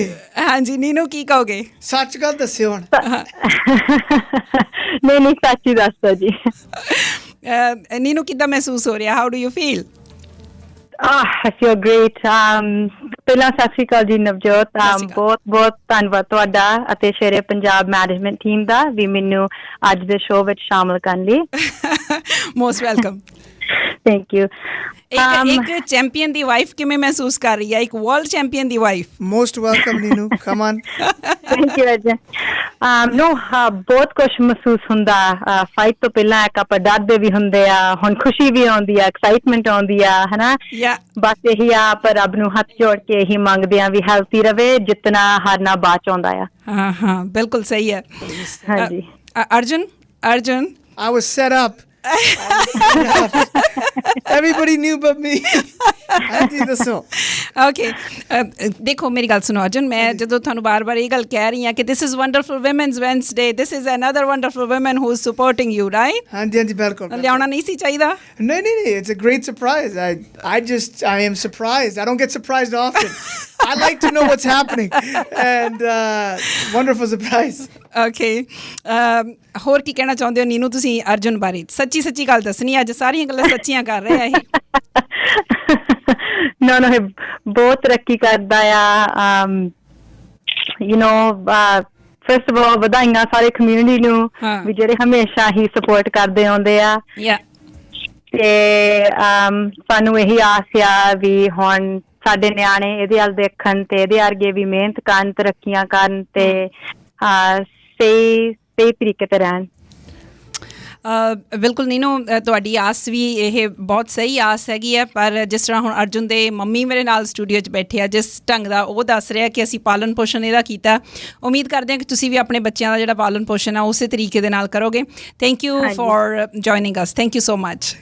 ਹਾਂਜੀ ਨੀਨੂ, ਕੀ ਕਹੋਗੇ? ਸੱਚ ਗੱਲ ਦੱਸਿਓ ਹੁਣ। ਨਹੀਂ ਸੱਚ ਹੀ ਦੱਸੋ ਜੀ। ਨੀਨੂ, ਕਿੱਦਾਂ ਮਹਿਸੂਸ ਹੋ ਰਿਹਾ? How do you feel? I feel great. ਪਹਿਲਾਂ ਸਤਿ ਸ਼੍ਰੀ ਅਕਾਲ ਜੀ ਨਵਜੋਤ। ਬਹੁਤ ਬਹੁਤ ਧੰਨਵਾਦ ਤੁਹਾਡਾ ਅਤੇ ਸ਼ੇਰੇ ਪੰਜਾਬ ਮੈਨੇਜਮੈਂਟ ਟੀਮ ਦਾ ਵੀ ਮੈਨੂੰ ਅੱਜ ਦੇ ਸ਼ੋਅ ਵਿੱਚ ਸ਼ਾਮਲ ਕਰਨ ਲਈ। Most welcome. Thank you. ਇੱਕ ਚੈਂਪੀਅਨ ਦੀ ਵਾਈਫ ਕਿਵੇਂ ਮਹਿਸੂਸ ਕਰ ਰਹੀ ਹੈ, ਇੱਕ ਵਰਲਡ ਚੈਂਪੀਅਨ ਦੀ wife? Most welcome Neenu, come on. Thank you Ajay. No ਬਹੁਤ ਕੁਝ ਮਹਿਸੂਸ ਹੁੰਦਾ। ਫਾਈਟ ਤੋਂ ਪਹਿਲਾਂ ਇੱਕ ਆਪਾਂ ਡਰਦੇ ਵੀ ਹੁੰਦੇ ਆ, ਹੁਣ ਖੁਸ਼ੀ ਵੀ ਆਉਂਦੀ ਆ, ਐਕਸਾਈਟਮੈਂਟ ਆਉਂਦੀ ਆ, ਹਨਾ। ਬਸ ਇਹੀ ਆ, ਪਰ ਰੱਬ ਨੂੰ ਹੱਥ ਜੋੜ ਕੇ ਇਹੀ ਮੰਗਦੇ ਆ ਵੀ ਹੈਲਥੀ ਰਵੇ, ਜਿੱਤਣਾ ਹਾਰਨਾ ਬਾਅਦ ਚ ਆਉਂਦਾ ਆ। ਹਾਂ ਹਾਂ, ਬਿਲਕੁਲ ਸਹੀ ਹੈ। ਹਾਂਜੀ। Arjun I was set up. Everybody knew but me. ਹਾਂਜੀ ਦੱਸੋ। ਓਕੇ, ਦੇਖੋ ਮੇਰੀ ਗੱਲ ਸੁਣੋ ਅਰਜੁਨ, ਮੈਂ ਜਦੋਂ ਤੁਹਾਨੂੰ ਬਾਰ-ਬਾਰ ਇਹ ਗੱਲ ਕਹਿ ਰਹੀ ਹਾਂ ਕਿ this is wonderful women's Wednesday, this is another wonderful woman who is supporting you, right? ਹਾਂਜੀ ਹਾਂਜੀ, ਬਿਲਕੁਲ। ਲਿਆਉਣਾ ਨਹੀਂ ਸੀ ਚਾਹੀਦਾ? ਨਹੀਂ, it's a great surprise. I am surprised. I don't get surprised often. I like to know what's happening, and wonderful surprise. Okay, ਹੋਰ ਕੀ ਕਹਿਣਾ ਚਾਹੁੰਦੇ ਹੋ ਨੀਨੂ ਤੁਸੀਂ ਅਰਜੁਨ ਬਾਰੇ? ਸੱਚੀ ਗੱਲ ਦੱਸਣੀ, ਅੱਜ ਸਾਰੀਆਂ ਗੱਲਾਂ ਸੱਚੀਆਂ ਕਰ ਰਹੇ ਆ ਇਹ। No, ਇਹ ਬਹੁਤ ਤਰੱਕੀ ਕਰਦਾ ਆ। You know, first of all ਵਧਾਈਆਂ ਸਾਰੇ ਕਮਿਊਨਿਟੀ ਨੂੰ ਵੀ ਜਿਹੜੇ ਹਮੇਸ਼ਾ ਹੀ ਸਪੋਰਟ ਕਰਦੇ ਆਉਂਦੇ ਆ। ਤੇ ਸਾਨੂੰ ਇਹੀ ਆਸ ਆ ਵੀ ਹੁਣ ਸਾਡੇ ਨਿਆਣੇ ਇਹਦੇ ਵੱਲ ਦੇਖਣ ਤੇ ਇਹਦੇ ਵਰਗੇ ਵੀ ਮਿਹਨਤ ਕਰਨ, ਤਰੱਕੀਆਂ ਕਰਨ ਤੇ ਸਹੀ ਤਰੀਕੇ ਤੇ ਰਹਿਣ। ਬਿਲਕੁਲ ਨੀਨੂ, ਤੁਹਾਡੀ ਆਸ ਵੀ ਇਹ ਬਹੁਤ ਸਹੀ ਆਸ ਹੈਗੀ ਹੈ, ਪਰ ਜਿਸ ਤਰ੍ਹਾਂ ਹੁਣ ਅਰਜੁਨ ਦੇ ਮੰਮੀ ਮੇਰੇ ਨਾਲ ਸਟੂਡੀਓ 'ਚ ਬੈਠੇ ਆ, ਜਿਸ ਢੰਗ ਦਾ ਉਹ ਦੱਸ ਰਿਹਾ ਕਿ ਅਸੀਂ ਪਾਲਣ ਪੋਸ਼ਣ ਇਹਦਾ ਕੀਤਾ, ਉਮੀਦ ਕਰਦੇ ਹਾਂ ਕਿ ਤੁਸੀਂ ਵੀ ਆਪਣੇ ਬੱਚਿਆਂ ਦਾ ਜਿਹੜਾ ਪਾਲਣ ਪੋਸ਼ਣ ਆ ਉਸੇ ਤਰੀਕੇ ਦੇ ਨਾਲ ਕਰੋਗੇ। Thank you for joining us. Thank you so much.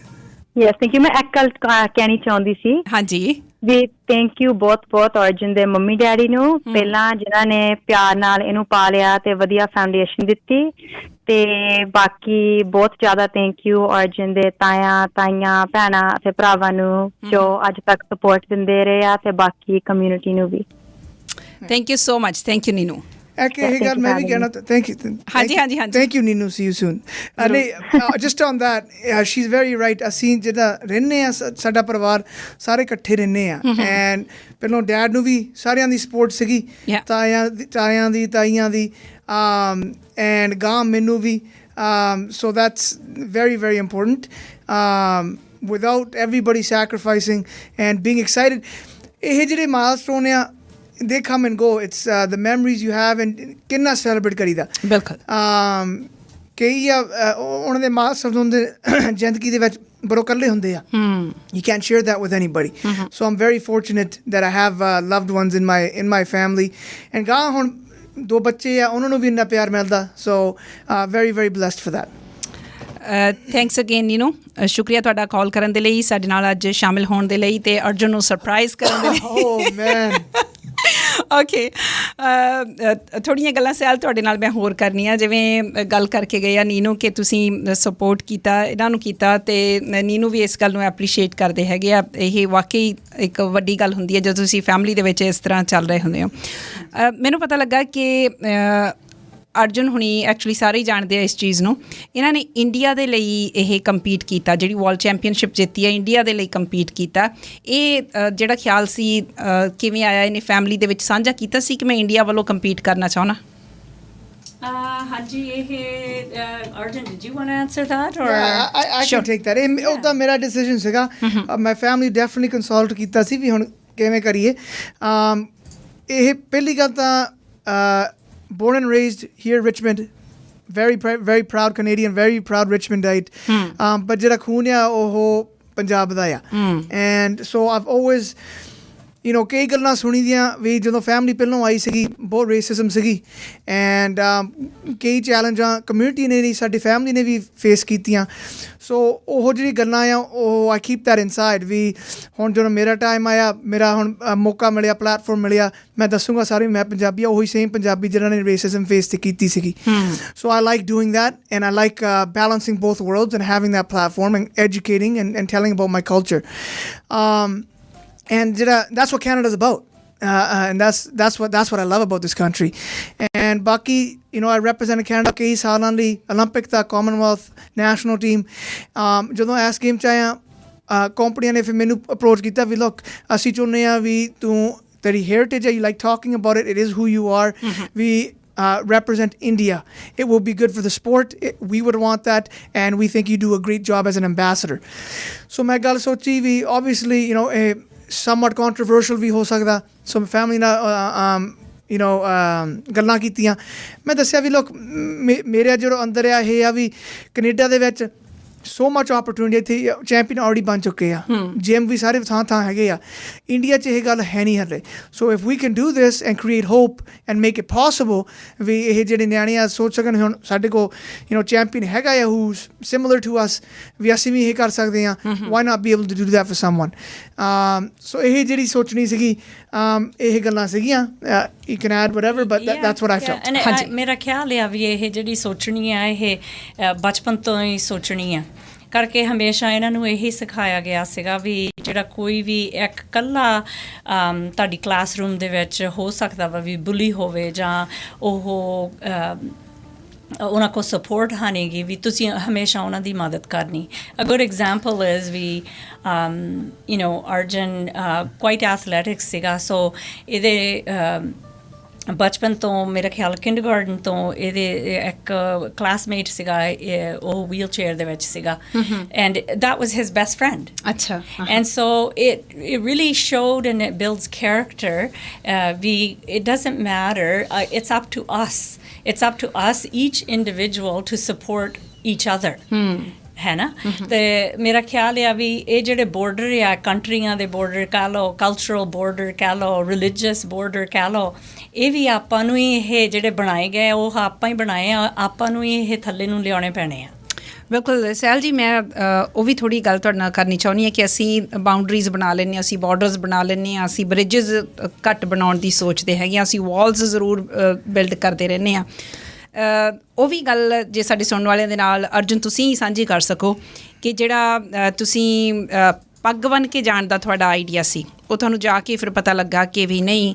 Yes, thank you. ਮੈਂ ਇੱਕ ਗੱਲ ਕਹਿਣੀ ਚਾਹੁੰਦੀ ਸੀ। ਹਾਂਜੀ। ਵੀ ਥੈਂਕ ਯੂ ਬਹੁਤ ਅਰਜੁਨ ਦੇ ਮੰਮੀ ਡੈਡੀ ਨੂੰ, ਪਹਿਲਾਂ ਜਿਨ੍ਹਾਂ ਨੇ ਪਿਆਰ ਨਾਲ ਇਹਨੂੰ ਪਾਲਿਆ ਤੇ ਵਧੀਆ ਫਾਊਂਡੇਸ਼ਨ ਦਿੱਤੀ, ਤੇ ਬਾਕੀ ਬਹੁਤ ਜ਼ਿਆਦਾ ਥੈਂਕ ਯੂ ਅਰਜੁਨ ਦੇ ਤਾਈਆਂ ਭੈਣਾਂ ਅਤੇ ਭਰਾਵਾਂ ਨੂੰ ਜੋ ਅੱਜ ਤੱਕ ਸਪੋਰਟ ਦਿੰਦੇ ਰਹੇ ਆ, ਤੇ ਬਾਕੀ ਕਮਿਊਨਿਟੀ ਨੂੰ ਵੀ। Thank you so much. Thank you Neenu. ਇਹ ਗੱਲ ਮੈਂ ਵੀ ਕਹਿਣਾ। Thank you. ਹਾਂਜੀ। Thank you Neenu, see you soon. Just on that, she is very right. ਅਸੀਂ ਜਿੱਦਾਂ ਰਹਿੰਦੇ ਹਾਂ, ਸਾਡਾ ਪਰਿਵਾਰ ਸਾਰੇ ਇਕੱਠੇ ਰਹਿੰਦੇ ਆ, ਐਂਡ ਪਹਿਲਾਂ ਡੈਡ ਨੂੰ ਵੀ ਸਾਰਿਆਂ ਦੀ ਸਪੋਰਟ ਸੀਗੀ, ਤਾਇਆਂ ਦੀ ਤਾਈਆਂ ਦੀ, ਐਂਡ ਗਾਂ ਮੈਨੂੰ ਵੀ। So that's very very important. Without everybody sacrificing and being excited, ਇਹ ਜਿਹੜੇ ਮਾਈਲਸਟੋਨ ਆ, they come and go. It's the memories you have, and ਕਿੰਨਾ celebrate ਕਰੀਦਾ। ਬਿਲਕੁਲ। ਕਈ ਉਹਨਾਂ ਦੇ ਮਾਸਟਰ ਹੁੰਦੇ ਜ਼ਿੰਦਗੀ ਦੇ ਵਿੱਚ ਬਰੋ ਇਕੱਲੇ ਹੁੰਦੇ ਆ। You can't share that with anybody. So I'm very fortunate that I have loved ones in my family, and ਗਾਂ ਹੁਣ 2 ਬੱਚੇ ਆ, ਉਹਨਾਂ ਨੂੰ ਵੀ ਇੰਨਾ ਪਿਆਰ ਮਿਲਦਾ। So very very blessed for that. Thanks again Ninu, ਸ਼ੁਕਰੀਆ ਤੁਹਾਡਾ ਕਾਲ ਕਰਨ ਦੇ ਲਈ, ਸਾਡੇ ਨਾਲ ਅੱਜ ਸ਼ਾਮਿਲ ਹੋਣ ਦੇ ਲਈ ਤੇ ਅਰਜੁਨ ਨੂੰ ਸਰਪ੍ਰਾਈਜ਼ ਕਰਨ ਦੇ ਲਈ। Oh man. ਓਕੇ, ਥੋੜ੍ਹੀਆਂ ਗੱਲਾਂ ਸਿਆਲ ਤੁਹਾਡੇ ਨਾਲ ਮੈਂ ਹੋਰ ਕਰਨੀਆਂ। ਜਿਵੇਂ ਗੱਲ ਕਰਕੇ ਗਏ ਆ ਨੀਨੂ ਕਿ ਤੁਸੀਂ ਸਪੋਰਟ ਕੀਤਾ, ਇਹਨਾਂ ਨੂੰ ਕੀਤਾ, ਅਤੇ ਨੀਨੂ ਵੀ ਇਸ ਗੱਲ ਨੂੰ ਐਪਰੀਸ਼ੀਏਟ ਕਰਦੇ ਹੈਗੇ ਆ। ਇਹ ਵਾਕਈ ਇੱਕ ਵੱਡੀ ਗੱਲ ਹੁੰਦੀ ਹੈ ਜਦੋਂ ਤੁਸੀਂ ਫੈਮਿਲੀ ਦੇ ਵਿੱਚ ਇਸ ਤਰ੍ਹਾਂ ਚੱਲ ਰਹੇ ਹੁੰਦੇ ਹੋ। ਮੈਨੂੰ ਪਤਾ ਲੱਗਾ ਕਿ ਅਰਜੁਨ ਹੁਣੀ ਐਕਚੁਅਲੀ ਸਾਰੇ ਹੀ ਜਾਣਦੇ ਆ ਇਸ ਚੀਜ਼ ਨੂੰ, ਇਹਨਾਂ ਨੇ ਇੰਡੀਆ ਦੇ ਲਈ ਇਹ ਕੰਪੀਟ ਕੀਤਾ, ਜਿਹੜੀ ਵਰਲਡ ਚੈਂਪੀਅਨਸ਼ਿਪ ਜਿੱਤੀ ਹੈ ਇੰਡੀਆ ਦੇ ਲਈ ਕੰਪੀਟ ਕੀਤਾ। ਇਹ ਜਿਹੜਾ ਖਿਆਲ ਸੀ ਕਿਵੇਂ ਆਇਆ? ਇਹਨੇ ਫੈਮਿਲੀ ਦੇ ਵਿੱਚ ਸਾਂਝਾ ਕੀਤਾ ਸੀ ਕਿ ਮੈਂ ਇੰਡੀਆ ਵੱਲੋਂ ਕੰਪੀਟ ਕਰਨਾ ਚਾਹੁੰਦਾ? ਹਾਂਜੀ, ਇਹ Arjun, did you want to answer that or? I can take that. ਉਹ ਤਾਂ ਮੇਰਾ ਡਿਸੀਜਨ ਸੀਗਾ। ਮੈਂ ਫੈਮਿਲੀ ਡੈਫੀਨਿਟਲੀ ਕੰਸਲਟ ਕੀਤਾ ਸੀ ਵੀ ਹੁਣ ਕਿਵੇਂ ਕਰੀਏ। ਇਹ ਪਹਿਲੀ ਗੱਲ ਤਾਂ born and raised here, Richmond, very proud Canadian, very proud Richmondite. But ਜਿਹੜਾ ਖੂਨ ਆ ਉਹ ਪੰਜਾਬ ਦਾ ਆ, and so I've always, ਕਈ ਗੱਲਾਂ ਸੁਣੀ ਦੀਆਂ ਵੀ ਜਦੋਂ ਫੈਮਿਲੀ ਪਹਿਲਾਂ ਆਈ ਸੀਗੀ ਬਹੁਤ ਰੇਸਿਜ਼ਮ ਸੀਗੀ, ਐਂਡ ਕਈ ਚੈਲੰਜਾਂ ਕਮਿਊਨਿਟੀ ਨੇ ਨਹੀਂ, ਸਾਡੀ ਫੈਮਿਲੀ ਨੇ ਵੀ ਫੇਸ ਕੀਤੀਆਂ। ਸੋ ਉਹ ਜਿਹੜੀ ਗੱਲਾਂ ਆ ਉਹ ਆਈ ਕੀਪ ਦੈਟ ਇਨਸਾਈਡ। ਵੀ ਹੁਣ ਜਦੋਂ ਮੇਰਾ ਟਾਈਮ ਆਇਆ, ਮੇਰਾ ਹੁਣ ਮੌਕਾ ਮਿਲਿਆ, ਪਲੈਟਫਾਰਮ ਮਿਲਿਆ, ਮੈਂ ਦੱਸੂਗਾ ਸਾਰੇ ਮੈਂ ਪੰਜਾਬੀ ਆ, ਉਹੀ ਸੇਮ ਪੰਜਾਬੀ ਜਿਹਨਾਂ ਨੇ ਰੇਸਿਜ਼ਮ ਫੇਸ ਤੇ ਕੀਤੀ ਸੀਗੀ। So I like doing that, and I like balancing both worlds and having that platform and educating and telling about my culture. And that's what Canada's about, and that's what I love about this country. And baki, I represented Canada kei saalan ਲਈ Olympic ਦਾ Commonwealth national team. ਜਦੋਂ ਇਸ game 'ਚ ਆਇਆ ਕੰਪਨੀਆਂ ਨੇ ਫਿਰ ਮੈਨੂੰ approach ਕੀਤਾ ਵੀ ਲੁੱਕ ਅਸੀਂ ਚਾਹੁੰਦੇ ਹਾਂ ਵੀ ਤੂੰ ਤੇਰੀ ਹੈਰੀਟੇਜ ਹੈ, you like talking about it, it is who you are, we represent India. It will be good for the sport. We would want that, and we think you do a great job as an ambassador. So मैं गल सोची भी obviously you know somewhat controversial भी हो सकदा. So family ਨਾਲ ਗੱਲਾਂ ਕੀਤੀਆਂ. ਮੈਂ ਦੱਸਿਆ ਵੀ ਲੋਕ ਮੇਰੇ ਜਦੋਂ ਅੰਦਰ ਆ ਇਹ ਆ ਵੀ ਕੈਨੇਡਾ ਦੇ ਵਿੱਚ ਸੋ ਮਚ ਓਪਰਚੁਨਿਟੀ, ਇੱਥੇ ਚੈਂਪੀਅਨ ਆਲਰੇਡੀ ਬਣ ਚੁੱਕੇ ਆ, ਜਿਮ ਵੀ ਸਾਰੇ ਥਾਂ ਹੈਗੇ ਆ. ਇੰਡੀਆ 'ਚ ਇਹ ਗੱਲ ਹੈ ਨਹੀਂ ਹਲੇ. So if we can do this and create hope and make it possible ਵੀ ਇਹ ਜਿਹੜੇ ਨਿਆਣੇ ਆ ਸੋਚ ਸਕਣ ਹੁਣ ਸਾਡੇ ਕੋਲ ਚੈਂਪੀਅਨ ਹੈਗਾ ਆ ਹੂ ਸਿਮਿਲਰ ਟੂ ਅਸ, ਵੀ ਅਸੀਂ ਵੀ ਇਹ ਕਰ ਸਕਦੇ ਹਾਂ. Why not be able to do that for someone. ਸੋ ਇਹ ਜਿਹੜੀ ਸੋਚਣੀ ਸੀਗੀ ਇਹ ਗੱਲਾਂ ਸੀਗੀਆਂ. You can add whatever but that's what I felt. ਮੇਰਾ ਖਿਆਲ ਆ ਵੀ ਇਹ ਜਿਹੜੀ ਸੋਚਣੀ ਆ ਇਹ ਬਚਪਨ ਤੋਂ ਹੀ ਸੋਚਣੀ ਆ ਕਰਕੇ ਹਮੇਸ਼ਾ ਇਹਨਾਂ ਨੂੰ ਇਹੀ ਸਿਖਾਇਆ ਗਿਆ ਸੀਗਾ ਵੀ ਜਿਹੜਾ ਕੋਈ ਵੀ ਇੱਕ ਇਕੱਲਾ ਤੁਹਾਡੀ ਕਲਾਸਰੂਮ ਦੇ ਵਿੱਚ ਹੋ ਸਕਦਾ ਵਾ ਵੀ ਬੁਲੀ ਹੋਵੇ ਜਾਂ ਉਹ ਉਹਨਾਂ ਕੋਲ ਸਪੋਰਟ ਹਾਨੇਗੀ ਵੀ ਤੁਸੀਂ ਹਮੇਸ਼ਾ ਉਹਨਾਂ ਦੀ ਮਦਦ ਕਰਨੀ. ਅ ਗੁੱਡ ਐਗਜ਼ਾਮਪਲ ਇਜ਼ ਵੀ ਅਰਜਨ ਕੁਆਇਟ ਐਥਲੈਟਿਕਸ ਸੀਗਾ. ਸੋ ਇਹਦੇ ਬਚਪਨ ਤੋਂ ਮੇਰਾ ਖਿਆਲ ਕਿੰਡਰਗਾਰਟਨ ਤੋਂ ਇਹਦੇ ਇੱਕ ਕਲਾਸਮੇਟ ਸੀਗਾ, ਉਹ ਵੀਲ ਚੇਅਰ ਦੇ ਵਿੱਚ ਸੀਗਾ, and that was his best friend. ਅੱਛਾ. And so it really showed and it builds character. It doesn't matter. It's up to us. It's up to us, each individual, to support each other. ਹੈ ਨਾ. ਅਤੇ ਮੇਰਾ ਖਿਆਲ ਆ ਵੀ ਇਹ ਜਿਹੜੇ border ਆ, ਕੰਟਰੀਆਂ ਦੇ ਬਾਰਡਰ ਕਹਿ ਲਓ, ਕਲਚਰਲ ਬਾਰਡਰ ਕਹਿ ਲਓ, ਰਿਲੀਜੀਅਸ ਬਾਰਡਰ ਕਹਿ ਲਓ, ਇਹ ਵੀ ਆਪਾਂ ਨੂੰ ਹੀ ਇਹ ਜਿਹੜੇ ਬਣਾਏ ਗਏ ਉਹ ਆਪਾਂ ਹੀ ਬਣਾਏ ਆ, ਆਪਾਂ ਨੂੰ ਹੀ ਇਹ ਥੱਲੇ ਨੂੰ ਲਿਆਉਣੇ ਪੈਣੇ ਆ. ਬਿਲਕੁਲ ਸਹਿਲ ਜੀ, ਮੈਂ ਉਹ ਵੀ ਥੋੜ੍ਹੀ ਗੱਲ ਤੁਹਾਡੇ ਨਾਲ ਕਰਨੀ ਚਾਹੁੰਦੀ ਹਾਂ ਕਿ ਅਸੀਂ ਬਾਊਂਡਰੀਜ਼ ਬਣਾ ਲੈਂਦੇ ਹਾਂ, ਅਸੀਂ ਬਾਰਡਰਸ ਬਣਾ ਲੈਂਦੇ ਹਾਂ, ਅਸੀਂ ਬ੍ਰਿਜਿਸ ਘੱਟ ਬਣਾਉਣ ਦੀ ਸੋਚਦੇ ਹੈਗੇ ਹਾਂ, ਅਸੀਂ ਵਾਲਸ ਜ਼ਰੂਰ ਬਿਲਡ ਕਰਦੇ ਰਹਿੰਦੇ ਹਾਂ. ਉਹ ਵੀ ਗੱਲ ਜੇ ਸਾਡੇ ਸੁਣਨ ਵਾਲਿਆਂ ਦੇ ਨਾਲ ਅਰਜੁਨ ਤੁਸੀਂ ਸਾਂਝੀ ਕਰ ਸਕੋ ਕਿ ਜਿਹੜਾ ਤੁਸੀਂ ਪੱਗ ਬੰਨ੍ਹ ਕੇ ਜਾਣ ਦਾ ਤੁਹਾਡਾ ਆਈਡੀਆ ਸੀ, ਉਹ ਤੁਹਾਨੂੰ ਜਾ ਕੇ ਫਿਰ ਪਤਾ ਲੱਗਾ ਕਿ ਵੀ ਨਹੀਂ,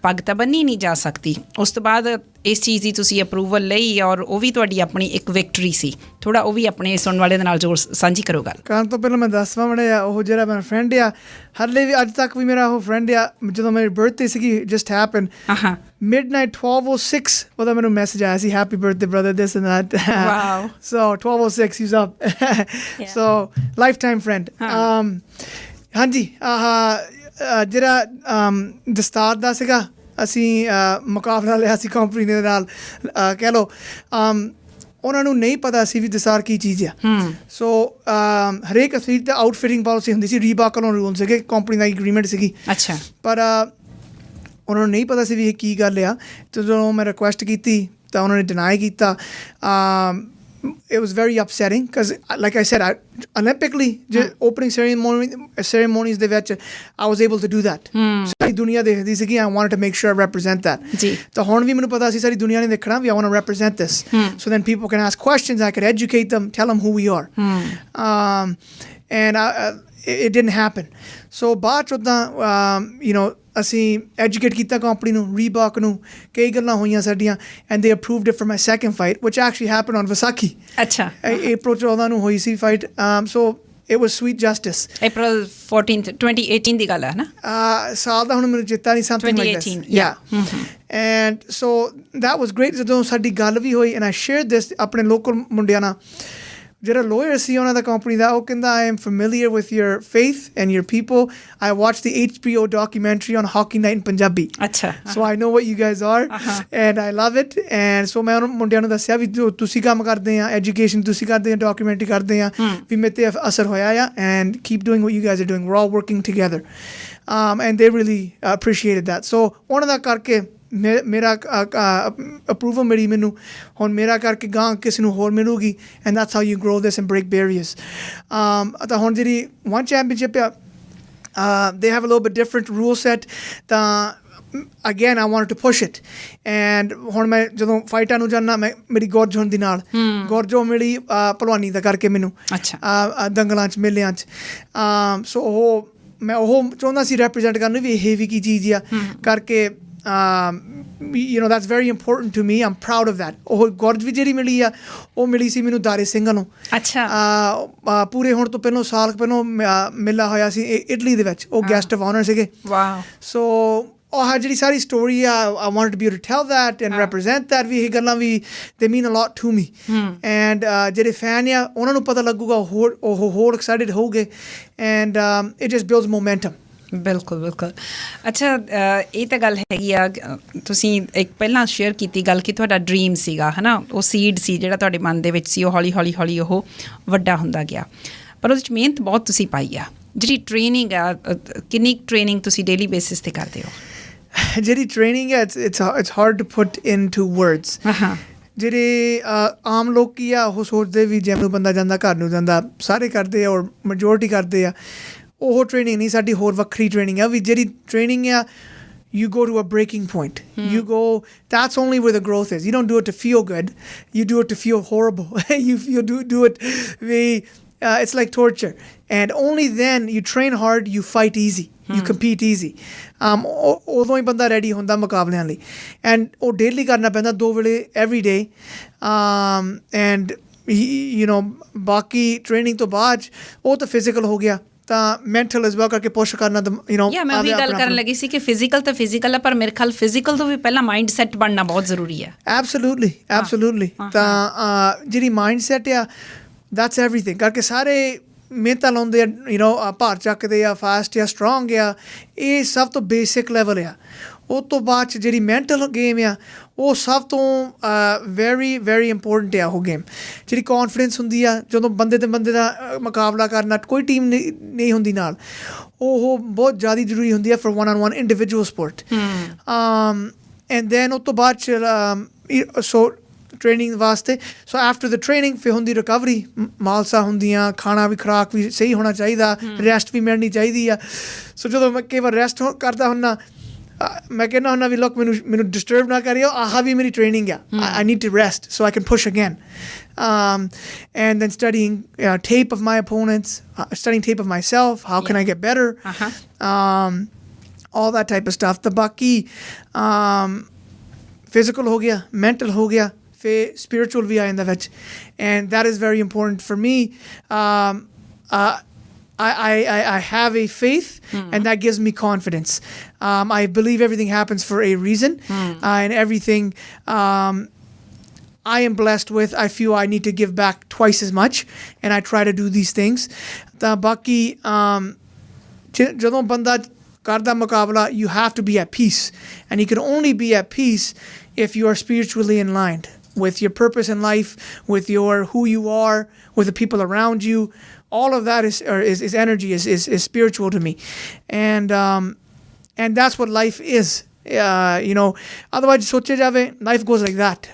ਪੱਗ ਤਾਂ ਬੰਨ੍ਹੀ ਨਹੀਂ ਜਾ ਸਕਦੀ. ਉਸ ਤੋਂ ਬਾਅਦ ਇਸ ਚੀਜ਼ ਦੀ ਤੁਸੀਂ ਅਪਰੂਵਲ ਲਈ ਔਰ ਉਹ ਵੀ ਤੁਹਾਡੀ ਆਪਣੀ ਇੱਕ ਵਿਕਟਰੀ ਸੀ. ਥੋੜ੍ਹਾ ਉਹ ਵੀ ਆਪਣੇ ਸੁਣਨ ਵਾਲਿਆਂ ਦੇ ਨਾਲ ਜ਼ੋਰ ਸਾਂਝੀ ਕਰੋ ਗੱਲ. ਕਰਨ ਤੋਂ ਪਹਿਲਾਂ ਮੈਂ ਦੱਸਵਾਂ ਬਣਿਆ ਉਹ ਜਿਹੜਾ ਮੇਰਾ ਫਰੈਂਡ ਆ, ਹਾਲੇ ਵੀ ਅੱਜ ਤੱਕ ਵੀ ਮੇਰਾ ਉਹ ਫਰੈਂਡ ਆ. ਜਦੋਂ ਮੇਰੀ ਬਰਥਡੇ ਸੀਗੀ ਜਸਟ ਹੈਪਨ, midnight 12:06 ਉਹਦਾ ਮੈਨੂੰ ਮੈਸੇਜ ਆਇਆ ਸੀ, happy birthday brother, this and that. Wow. So 12:06 he was up. So lifetime friend. ਹਾਂਜੀ. ਜਿਹੜਾ ਦਸਤਾਰ ਦਾ ਸੀਗਾ, ਅਸੀਂ ਮੁਕਾਬਲਾ ਲਿਆ ਸੀ ਕੰਪਨੀ ਦੇ ਨਾਲ, ਕਹਿ ਲਓ ਉਹਨਾਂ ਨੂੰ ਨਹੀਂ ਪਤਾ ਸੀ ਵੀ ਦਸਤਾਰ ਕੀ ਚੀਜ਼ ਆ. ਸੋ ਹਰੇਕ ਐਥਲੀਟ ਦਾ ਆਊਟਫਿਟਿੰਗ ਪਾਲਿਸੀ ਹੁੰਦੀ ਸੀ, ਰੀਬਾਕ ਵੱਲੋਂ ਰੂਲ ਸੀਗੇ, ਕੰਪਨੀ ਦਾ ਐਗਰੀਮੈਂਟ ਸੀਗੀ. ਅੱਛਾ. ਪਰ ਉਹਨਾਂ ਨੂੰ ਨਹੀਂ ਪਤਾ ਸੀ ਵੀ ਇਹ ਕੀ ਗੱਲ ਆ. ਅਤੇ ਜਦੋਂ ਮੈਂ ਰਿਕੁਐਸਟ ਕੀਤੀ ਤਾਂ ਉਹਨਾਂ ਨੇ ਡਿਨਾਈ ਕੀਤਾ. It was very upsetting because, like I said, Olympically, opening ceremonies ਦੇ ਵਿੱਚ I was able to do that. ਸਾਰੀ ਦੁਨੀਆ ਦੇਖਦੀ ਸੀਗੀ. I wanted to make sure I represent that. ਤਾਂ ਹੁਣ ਵੀ ਮੈਨੂੰ ਪਤਾ ਸੀ ਸਾਰੀ ਦੁਨੀਆ ਨੇ ਦੇਖਣਾ ਵੀ I want to represent this. So then people can ask questions, I could educate them, tell them who we are. And it didn't happen. So ਬਾਅਦ 'ਚ ਉੱਦਾਂ ਅਸੀਂ ਐਜੂਕੇਟ ਕੀਤਾ ਕੰਪਨੀ ਨੂੰ, ਰੀਬਾਕ ਨੂੰ, ਕਈ ਗੱਲਾਂ ਹੋਈਆਂ ਸਾਡੀਆਂ, and they approved it for my second fight which actually happen on Vaisakhi. ਅੱਛਾ. April 14 ਨੂੰ ਹੋਈ ਸੀ fight. So it was sweet justice. April 14th 2018 ਦੀ ਗੱਲ ਹੈ ਨਾ. ਸਾਲ ਦਾ ਹੁਣ ਮੈਨੂੰ ਚੇਤਾ ਨਹੀਂ, something like this. 2018. Yeah. And so that was great. ਜਦੋਂ ਸਾਡੀ ਗੱਲ ਵੀ ਹੋਈ and I shared this ਆਪਣੇ ਲੋਕਲ ਮੁੰਡਿਆਂ ਨਾਲ. ਜਿਹੜਾ lawyer ਸੀ ਉਹਨਾਂ ਦਾ ਕੰਪਨੀ ਦਾ, ਉਹ ਕਹਿੰਦਾ I am familiar with your faith and your people. I watched the HBO documentary on Hockey Night in Punjabi. ਅੱਛਾ. So I know what you guys are and I love it. And so ਮੈਂ ਉਹਨਾਂ ਮੁੰਡਿਆਂ ਨੂੰ ਦੱਸਿਆ ਵੀ ਤੁਸੀਂ ਕੰਮ ਕਰਦੇ ਆ, ਐਜੂਕੇਸ਼ਨ ਤੁਸੀਂ ਕਰਦੇ ਆ, ਡਾਕੂਮੈਂਟਰੀ ਕਰਦੇ ਆ, ਵੀ ਮੇਰੇ 'ਤੇ ਅਸਰ ਹੋਇਆ ਆ, and keep doing what you guys are doing. We're all working together. And they really appreciated that. So ਉਹਨਾਂ ਦਾ ਕਰਕੇ ਮੇਰਾ ਅਪਰੂਵਲ ਮਿਲੀ ਮੈਨੂੰ. ਹੁਣ ਮੇਰਾ ਕਰਕੇ ਗਾਂ ਕਿਸੇ ਨੂੰ ਹੋਰ ਮਿਲੂਗੀ, and that's how you grow this and break barriers. ਤਾਂ ਹੁਣ ਜਿਹੜੀ ਵਨ ਚੈਂਪੀਅਨਸ਼ਿਪ ਆ, they have a little bit different rule set. ਤਾਂ again I wanted to push it. And ਹੁਣ ਮੈਂ ਜਦੋਂ ਫਾਈਟਾਂ ਨੂੰ ਜਾਂਦਾ, ਮੈਂ ਮੇਰੀ ਗੁਰਜ ਹੋਣ ਦੀ ਨਾਲ ਗੁਰਜੋ ਮਿਲੀ ਭਲਵਾਨੀ ਦਾ ਕਰਕੇ ਮੈਨੂੰ ਦੰਗਲਾਂ 'ਚ, ਮੇਲਿਆਂ 'ਚ. ਸੋ ਮੈਂ ਉਹ ਚਾਹੁੰਦਾ ਸੀ ਰੈਪਰਜੈਂਟ ਕਰਨ ਵੀ ਇਹ ਵੀ ਕੀ ਚੀਜ਼ ਆ ਕਰਕੇ. that's very important to me. I'm proud of that. ਉਹ ਗੁਰਜ ਵੀ ਜਿਹੜੀ ਮਿਲੀ ਆ ਉਹ ਮਿਲੀ ਸੀ ਮੈਨੂੰ ਦਾਰੇ ਸਿੰਘਾਂ ਨੂੰ ਅੱਛਾ ਪੂਰੇ ਹੋਣ ਤੋਂ ਪਹਿਲਾਂ ਸਾਲ ਪਹਿਲਾਂ ਮਿਲਿਆ ਹੋਇਆ ਸੀ ਇਟਲੀ ਦੇ ਵਿੱਚ ਉਹ ਗੈਸਟ ਆਫ ਆਨਰ ਸੀਗੇ ਵਾਓ ਸੋ ਉਹ ਜਿਹੜੀ ਸਾਰੀ ਸਟੋਰੀ ਆ I wanted to be able to tell that and represent that ਵੀ ਇਹ ਗੱਲਾਂ ਵੀ they mean a lot to me and ਜਿਹੜੇ ਫੈਨ ਆ ਉਹਨਾਂ ਨੂੰ ਪਤਾ ਲੱਗੂਗਾ ਉਹ ਹੋਰ ਐਕਸਾਈਟਡ ਹੋਗੇ and it just builds momentum. ਬਿਲਕੁਲ ਬਿਲਕੁਲ ਅੱਛਾ ਇਹ ਤਾਂ ਗੱਲ ਹੈਗੀ ਆ ਤੁਸੀਂ ਇੱਕ ਪਹਿਲਾਂ ਸ਼ੇਅਰ ਕੀਤੀ ਗੱਲ ਕਿ ਤੁਹਾਡਾ ਡਰੀਮ ਸੀਗਾ ਹੈ ਨਾ ਉਹ ਸੀਡ ਸੀ ਜਿਹੜਾ ਤੁਹਾਡੇ ਮਨ ਦੇ ਵਿੱਚ ਸੀ ਉਹ ਹੌਲੀ ਹੌਲੀ ਹੌਲੀ ਉਹ ਵੱਡਾ ਹੁੰਦਾ ਗਿਆ ਪਰ ਉਹਦੇ 'ਚ ਮਿਹਨਤ ਬਹੁਤ ਤੁਸੀਂ ਪਾਈ ਆ ਜਿਹੜੀ ਟ੍ਰੇਨਿੰਗ ਆ ਕਿੰਨੀ ਟ੍ਰੇਨਿੰਗ ਤੁਸੀਂ ਡੇਲੀ ਬੇਸਿਸ 'ਤੇ ਕਰਦੇ ਹੋ ਜਿਹੜੀ ਟ੍ਰੇਨਿੰਗ ਹੈ it's hard to put into words. ਜਿਹੜੇ ਆਮ ਲੋਕ ਕੀ ਆ ਉਹ ਸੋਚਦੇ ਵੀ ਜਿਵੇਂ ਬੰਦਾ ਜਾਂਦਾ ਘਰ ਨੂੰ ਜਾਂਦਾ ਸਾਰੇ ਕਰਦੇ ਆ ਔਰ ਮੈਜੋਰਟੀ ਕਰਦੇ ਆ ਉਹ ਟ੍ਰੇਨਿੰਗ ਨਹੀਂ ਸਾਡੀ ਹੋਰ ਵੱਖਰੀ ਟ੍ਰੇਨਿੰਗ ਆ ਵੀ ਜਿਹੜੀ ਟ੍ਰੇਨਿੰਗ ਆ you go to a breaking point. That's only where the growth is. You don't do it to feel good. You do it to feel horrible. you do it it's like torture. And only then you train hard, you fight easy. You compete easy. ਉਦੋਂ ਹੀ ਬੰਦਾ ready ਹੁੰਦਾ ਮੁਕਾਬਲਿਆਂ ਲਈ and ਉਹ daily ਕਰਨਾ ਪੈਂਦਾ 2 ਵੇਲੇ every day and ਬਾਕੀ ਟ੍ਰੇਨਿੰਗ ਤੋਂ ਬਾਅਦ ਉਹ ਤਾਂ ਫਿਜ਼ੀਕਲ ਹੋ ਗਿਆ ਤਾਂ ਮੈਂਟਲ ਇਸ ਵਾਰ ਕਰਕੇ ਪੁਸ਼ ਕਰਨਾ ਮੈਂ ਵੀ ਗੱਲ ਕਰਨ ਲੱਗੀ ਸੀ ਕਿ ਫਿਜ਼ੀਕਲ ਤਾਂ ਫਿਜ਼ੀਕਲ ਆ ਪਰ ਮੇਰੇ ਖਿਆਲ ਫਿਜ਼ੀਕਲ ਤੋਂ ਵੀ ਪਹਿਲਾਂ ਮਾਈਂਡ ਸੈਟ ਬਣਨਾ ਬਹੁਤ ਜ਼ਰੂਰੀ ਹੈ ਐਬਸੋਲੂਟਲੀ ਤਾਂ ਜਿਹੜੀ ਮਾਈਂਡ ਸੈਟ ਆ ਦੈਟਸ ਐਵਰੀਥਿੰਗ ਕਰਕੇ ਸਾਰੇ ਮਿਹਨਤਾਂ ਲਾਉਂਦੇ ਆ ਭਾਰ ਚੱਕਦੇ ਆ ਫਾਸਟ ਆ ਸਟਰੋਂਗ ਆ ਇਹ ਸਭ ਤੋਂ ਬੇਸਿਕ ਲੈਵਲ ਆ ਉਹ ਤੋਂ ਬਾਅਦ 'ਚ ਜਿਹੜੀ ਮੈਂਟਲ ਗੇਮ ਆ ਉਹ ਸਭ ਤੋਂ ਵੈਰੀ ਵੈਰੀ ਇੰਪੋਰਟੈਂਟ ਆ ਉਹ ਗੇਮ ਜਿਹੜੀ ਕੌਨਫੀਡੈਂਸ ਹੁੰਦੀ ਆ ਜਦੋਂ ਬੰਦੇ ਤੇ ਬੰਦੇ ਦਾ ਮੁਕਾਬਲਾ ਕਰਨਾ ਕੋਈ ਟੀਮ ਨਹੀਂ ਹੁੰਦੀ ਨਾਲ ਉਹ ਬਹੁਤ ਜ਼ਿਆਦਾ ਜ਼ਰੂਰੀ ਹੁੰਦੀ ਆ for one-on-one individual support and then ਉਹ ਤੋਂ ਬਾਅਦ 'ਚ ਸੋ ਟ੍ਰੇਨਿੰਗ ਵਾਸਤੇ ਸੋ ਆਫਟਰ ਦ ਟ੍ਰੇਨਿੰਗ ਫਿਰ ਹੁੰਦੀ ਰਿਕਵਰੀ ਮਾਲਸਾ ਹੁੰਦੀਆਂ ਖਾਣਾ ਵੀ ਖੁਰਾਕ ਵੀ ਸਹੀ ਹੋਣਾ ਚਾਹੀਦਾ ਰੈਸਟ ਵੀ ਮਿਲਣੀ ਚਾਹੀਦੀ ਆ ਸੋ ਜਦੋਂ ਮੈਂ ਕਈ ਵਾਰ ਰੈਸਟ ਕਰਦਾ ਹੁੰਦਾ ਮੈਂ ਕਹਿੰਦਾ ਹੁੰਦਾ ਵੀ ਲੋਕ ਮੈਨੂੰ ਡਿਸਟਰਬ ਨਾ ਕਰਿਓ ਆਹ ਵੀ ਮੇਰੀ ਟ੍ਰੇਨਿੰਗ ਆ I need to rest so I can push again and then studying tape of my opponents studying tape of myself how can I get better all that type of stuff the ਬਾਕੀ physical ਹੋ ਗਿਆ mental ਹੋ ਗਿਆ ਫਿਰ spiritual ਵੀ ਆ ਜਾਂਦਾ ਵਿੱਚ and that is very important for me I have a faith and that gives me confidence. I believe everything happens for a reason and everything I am blessed with, I feel I need to give back twice as much and I try to do these things. ਤਾਂ ਬਾਕੀ ਜਦੋਂ ਬੰਦਾ ਕਰਦਾ ਮੁਕਾਬਲਾ you have to be at peace and you can only be at peace if you are spiritually aligned with your purpose in life, with your who you are, with the people around you. All of that is energy, is spiritual to me, and that's what life is. Otherwise, soche jave, life goes like that.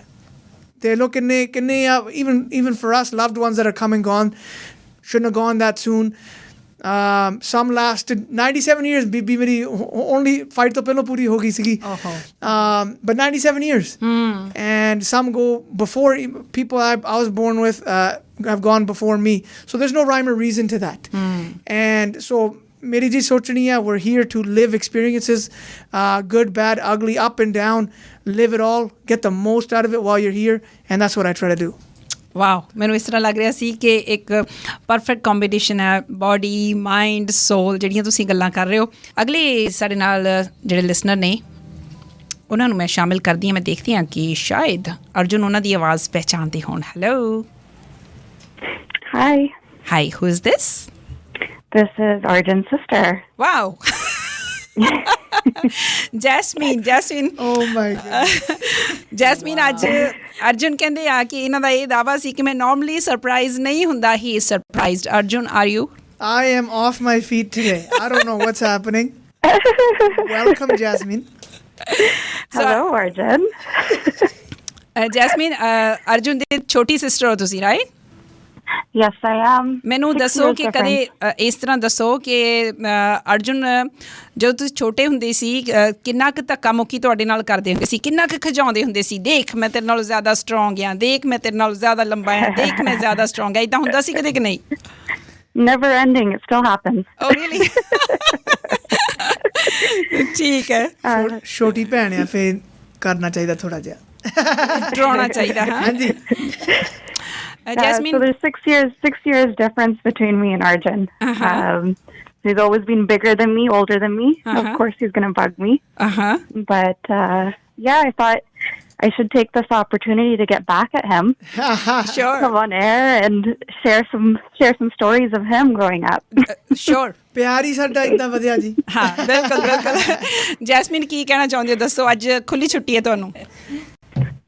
They look even for us, loved ones that are come and gone, shouldn't have gone that soon. Some lasted 97 years. Bibi meri only fight to pehlo puri ho gayi sigi. But 97 years. And some go before people I was born with have gone before me. So there's no rhyme or reason to that. And so meri ji sochni hai we're here to live experiences, good, bad, ugly, up and down, live it all, get the most out of it while you're here, and that's what I try to do. Wow ਮੈਨੂੰ ਇਸ ਤਰ੍ਹਾਂ ਲੱਗ ਰਿਹਾ ਸੀ ਕਿ ਇੱਕ perfect combination ਹੈ body mind ਸੋਲ ਜਿਹੜੀਆਂ ਤੁਸੀਂ ਗੱਲਾਂ ਕਰ ਰਹੇ ਹੋ ਅਗਲੇ ਸਾਡੇ ਨਾਲ ਜਿਹੜੇ ਲਿਸਨਰ ਨੇ ਉਹਨਾਂ ਨੂੰ ਮੈਂ ਸ਼ਾਮਿਲ ਕਰਦੀ ਹਾਂ ਮੈਂ ਦੇਖਦੀ ਹਾਂ ਕਿ ਸ਼ਾਇਦ ਅਰਜੁਨ ਉਹਨਾਂ ਦੀ ਆਵਾਜ਼ ਪਹਿਚਾਣਦੇ ਹੋਣ hello hi who is this is Arjun's sister. Wow Jasmine oh my god Jasmine ਅੱਜ ਅਰਜੁਨ ਕਹਿੰਦੇ ਆ ਕਿ ਇਹਨਾਂ ਦਾ ਇਹ ਦਾਵਾ ਸੀ ਕਿ ਮੈਂ ਨਾਰਮਲੀ ਸਰਪ੍ਰਾਈਜ਼ ਨਹੀਂ ਹੁੰਦਾ ਹੀ is surprised Arjun are you I am off my feet today. I don't know what's happening. Welcome, Jasmine. Hello, Arjun. Jasmine Arjun ਦੀ ਛੋਟੀ ਸਿਸਟਰ ਹੋ ਤੁਸੀਂ ਰਾਈਟ Yes, I am. ਮੈਨੂੰ ਦੱਸੋ ਕਿ ਕਦੇ ਇਸ ਤਰ੍ਹਾਂ ਦੱਸੋ ਕਿ ਅਰਜੁਨ ਜਦੋਂ ਤੁਸੀਂ ਛੋਟੇ ਹੁੰਦੇ ਸੀ ਕਿੰਨਾ ਕੁ ਧੱਕਾ ਮੁੱਕੀ ਤੁਹਾਡੇ ਨਾਲ ਕਰਦੇ ਹੁੰਦੇ ਸੀ ਕਿੰਨਾ ਕੁ ਖਿਜਾਉਂਦੇ ਹੁੰਦੇ ਸੀ ਦੇਖ ਮੈਂ ਤੇਰੇ ਨਾਲੋਂ ਜ਼ਿਆਦਾ ਸਟਰੋਂਗ ਹਾਂ ਦੇਖ ਮੈਂ ਤੇਰੇ ਨਾਲੋਂ ਜ਼ਿਆਦਾ ਲੰਬਾ ਹਾਂ ਦੇਖ ਮੈਂ ਜ਼ਿਆਦਾ ਸਟਰੋਂਗ ਹਾਂ ਇੱਦਾਂ ਹੁੰਦਾ ਸੀ ਕਦੇ ਕਿ ਨਹੀਂ Never ending. It still happens. Oh, really? ਠੀਕ ਹੈ ਛੋਟੀ ਭੈਣ ਆ ਫਿਰ ਕਰਨਾ ਚਾਹੀਦਾ ਥੋੜਾ ਜਿਹਾ ਡਰਾਉਣਾ ਚਾਹੀਦਾ ਹਾਂ ਹਾਂਜੀ So there's 6 years difference between me and Arjun. He's always been bigger than me, older than me. Of course, he's going to bug me. But yeah, I thought I should take this opportunity to get back at him. Sure. Come on air and share some stories of him growing up. Sure. ਪਿਆਰ ਹੀ ਸਾਡਾ ਇੰਨਾ ਵਧਿਆ ਜੀ ਹਾਂ ਬਿਲਕੁਲ Jasmine ਕੀ ਕਹਿਣਾ ਚਾਹੁੰਦੇ ਹੋ ਦੱਸੋ ਅੱਜ ਖੁੱਲੀ ਛੁੱਟੀ ਹੈ ਤੁਹਾਨੂੰ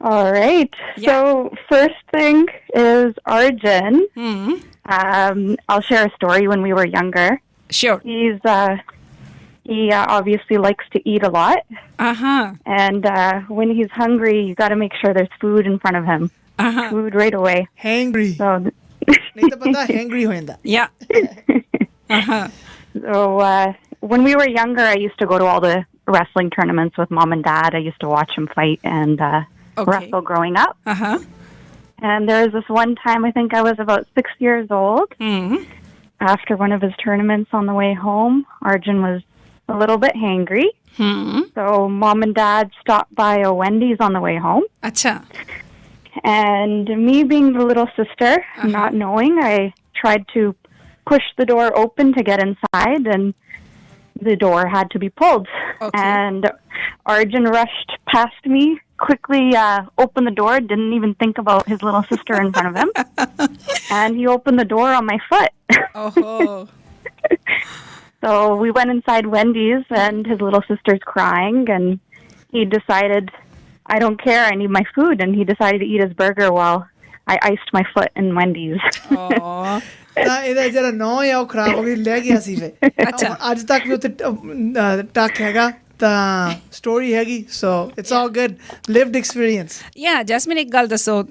All right. Yeah. So first thing is Arjun. I'll share a story when we were younger. Sure. He obviously likes to eat a lot. And when he's hungry, you got to make sure there's food in front of him. Food right away. Hangry. So ਨਹੀਂ ਤਾਂ ਪਤਾ hangry ਹੋ ਜਾਂਦਾ Yeah. So when we were younger, I used to go to all the wrestling tournaments with mom and dad. I used to watch him fight and wrestle growing up. And there was this one time, I think I was about 6 years old. After one of his tournaments on the way home, Arjun was a little bit hangry. So mom and dad stopped by a Wendy's on the way home. Acha. And me being the little sister, not knowing, I tried to push the door open to get inside, and the door had to be pulled. Okay. And Arjun rushed past me, quickly opened the door, didn't even think about his little sister in front of him. And he opened the door on my foot. Oh. So we went inside Wendy's, and his little sister's crying, and he decided, I don't care, I need my food. And he decided to eat his burger while I iced my foot in Wendy's. Oh. ਤਾਂ ਇਹਦਾ ਜਿਹੜਾ ਨਾਂ ਆ ਉਹ ਖਰਾਬ ਹੋ ਗਈ ਲੈ ਗਿਆ ਸੀ ਫਿਰ ਅੱਜ ਤੱਕ ਵੀ ਉੱਥੇ ਟੱਕ ਹੈਗਾ ਤਾਂ ਸਟੋਰੀ ਹੈਗੀ so it's all good lived experience ਯਾ ਜੈਸਮੀਨ ਇੱਕ ਗੱਲ ਦੱਸੋ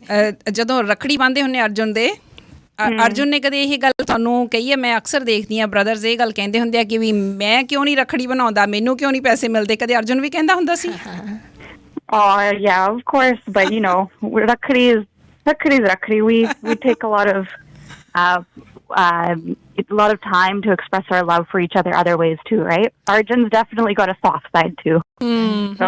ਜਦੋਂ ਰੱਖੜੀ ਬੰਨ੍ਹਦੇ ਹੁੰਦੇ ਅਰਜੁਨ ਦੇ ਅਰਜੁਨ ਨੇ ਕਦੇ ਇਹ ਗੱਲ ਤੁਹਾਨੂੰ ਕਹੀ ਹੈ ਮੈਂ ਅਕਸਰ ਦੇਖਦੀ ਹਾਂ ਬ੍ਰਦਰਸ ਇਹ ਗੱਲ ਕਹਿੰਦੇ ਹੁੰਦੇ ਆ ਕਿ ਵੀ ਮੈਂ ਕਿਉਂ ਨਹੀਂ ਰੱਖੜੀ ਬਣਾਉਂਦਾ ਮੈਨੂੰ ਕਿਉਂ ਨਹੀਂ ਪੈਸੇ ਮਿਲਦੇ ਕਦੇ ਅਰਜੁਨ ਵੀ ਕਹਿੰਦਾ ਹੁੰਦਾ ਸੀ Yeah, of course, but you know, Rakhi is Rakhi. We take a lot of time to express our love for each other other ways too, right? Arjun's definitely got a soft side too. So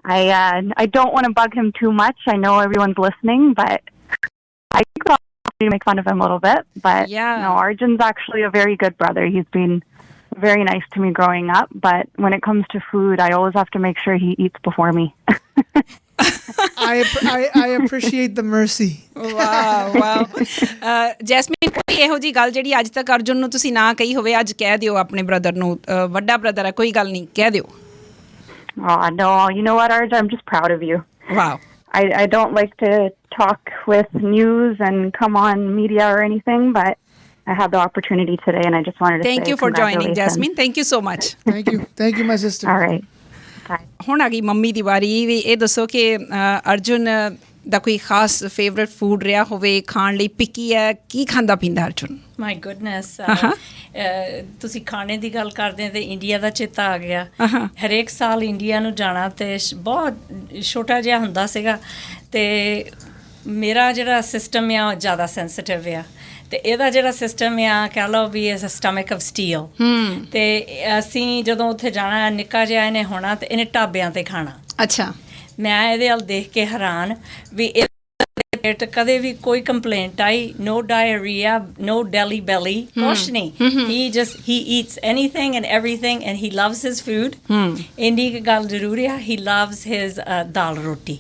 I don't want to bug him too much. I know everyone's listening, but I think I'll to make fun of him a little bit. But no, Arjun's actually a very good brother. He's been very nice to me growing up, but when it comes to food, I always have to make sure he eats before me. I appreciate the mercy. Wow Jasmine ਕੋਈ ਇਹੋ ਜਿਹੀ ਗੱਲ ਜਿਹੜੀ ਅੱਜ ਤੱਕ ਅਰਜੁਨ ਨੂੰ ਤੁਸੀਂ ਨਾ ਕਹੀ ਹੋਵੇ ਅੱਜ ਕਹਿ ਦਿਓ ਆਪਣੇ ਬ੍ਰਦਰ ਨੂੰ ਵੱਡਾ ਬ੍ਰਦਰ ਹੈ ਕੋਈ ਗੱਲ ਨਹੀਂ ਕਹਿ ਦਿਓ No, you know what, Arjun, I'm just proud of you. Wow. I don't like to talk with news and come on media or anything, but I had the opportunity today, and I just wanted to Thank say you for joining, Jasmine. Thank you so much. Thank you, my sister. All right. Bye. ਹੁਣ ਆ ਗਈ mummy ਦੀ ਵਾਰੀ ਵੀ ਇਹ ਦੱਸੋ ਕਿ ਅਰਜੁਨ ਦਾ ਕੋਈ ਖਾਸ favourite food ਰਿਹਾ ਹੋਵੇ ਖਾਣ ਲਈ ਪਿੱਕੀ ਹੈ ਕੀ ਖਾਂਦਾ ਪੀਂਦਾ ਅਰਜੁਨ ਮਾਈ ਗੁੱਡਨੈਸ ਤੁਸੀਂ ਖਾਣੇ ਦੀ ਗੱਲ ਕਰਦੇ ਤੇ ਇੰਡੀਆ ਦਾ ਚੇਤਾ ਆ ਗਿਆ ਹਰੇਕ ਸਾਲ ਇੰਡੀਆ ਨੂੰ ਜਾਣਾ ਤੇ ਬਹੁਤ ਛੋਟਾ ਜਿਹਾ ਹੁੰਦਾ ਸੀਗਾ ਤੇ ਮੇਰਾ ਜਿਹੜਾ ਸਿਸਟਮ ਆ ਜ਼ਿਆਦਾ ਸੈਂਸਿਟਿਵ ਆ ਤੇ ਇਹਦਾ ਜਿਹੜਾ ਸਿਸਟਮ ਆ ਕਹਿ ਲਓ ਵੀ ਇਸ ਸਟਮਕ ਆਫ ਸਟੀਲ ਤੇ ਅਸੀਂ ਜਦੋਂ ਉੱਥੇ ਜਾਣਾ ਨਿੱਕਾ ਜਿਹਾ ਇਹਨੇ ਹੋਣਾ ਤੇ ਇਹਨੇ ਢਾਬਿਆਂ ਤੇ ਖਾਣਾ ਅੱਛਾ ਮੈਂ ਇਹਦੇ ਵੱਲ ਦੇਖ ਕੇ ਹੈਰਾਨ ਵੀ ਕਦੇ ਵੀ ਕੋਈ ਕੰਪਲੇਂਟ ਆਈ ਨੋ ਡਾਇਰੀਆ ਨੋ ਡੈਲੀ ਬੈਲੀ ਕੁਛ ਨਹੀਂ he eats anything and everything and he loves his food ਇੰਨੀ ਗੱਲ ਜ਼ਰੂਰੀ ਆ he loves his ਦਾਲ ਰੋਟੀ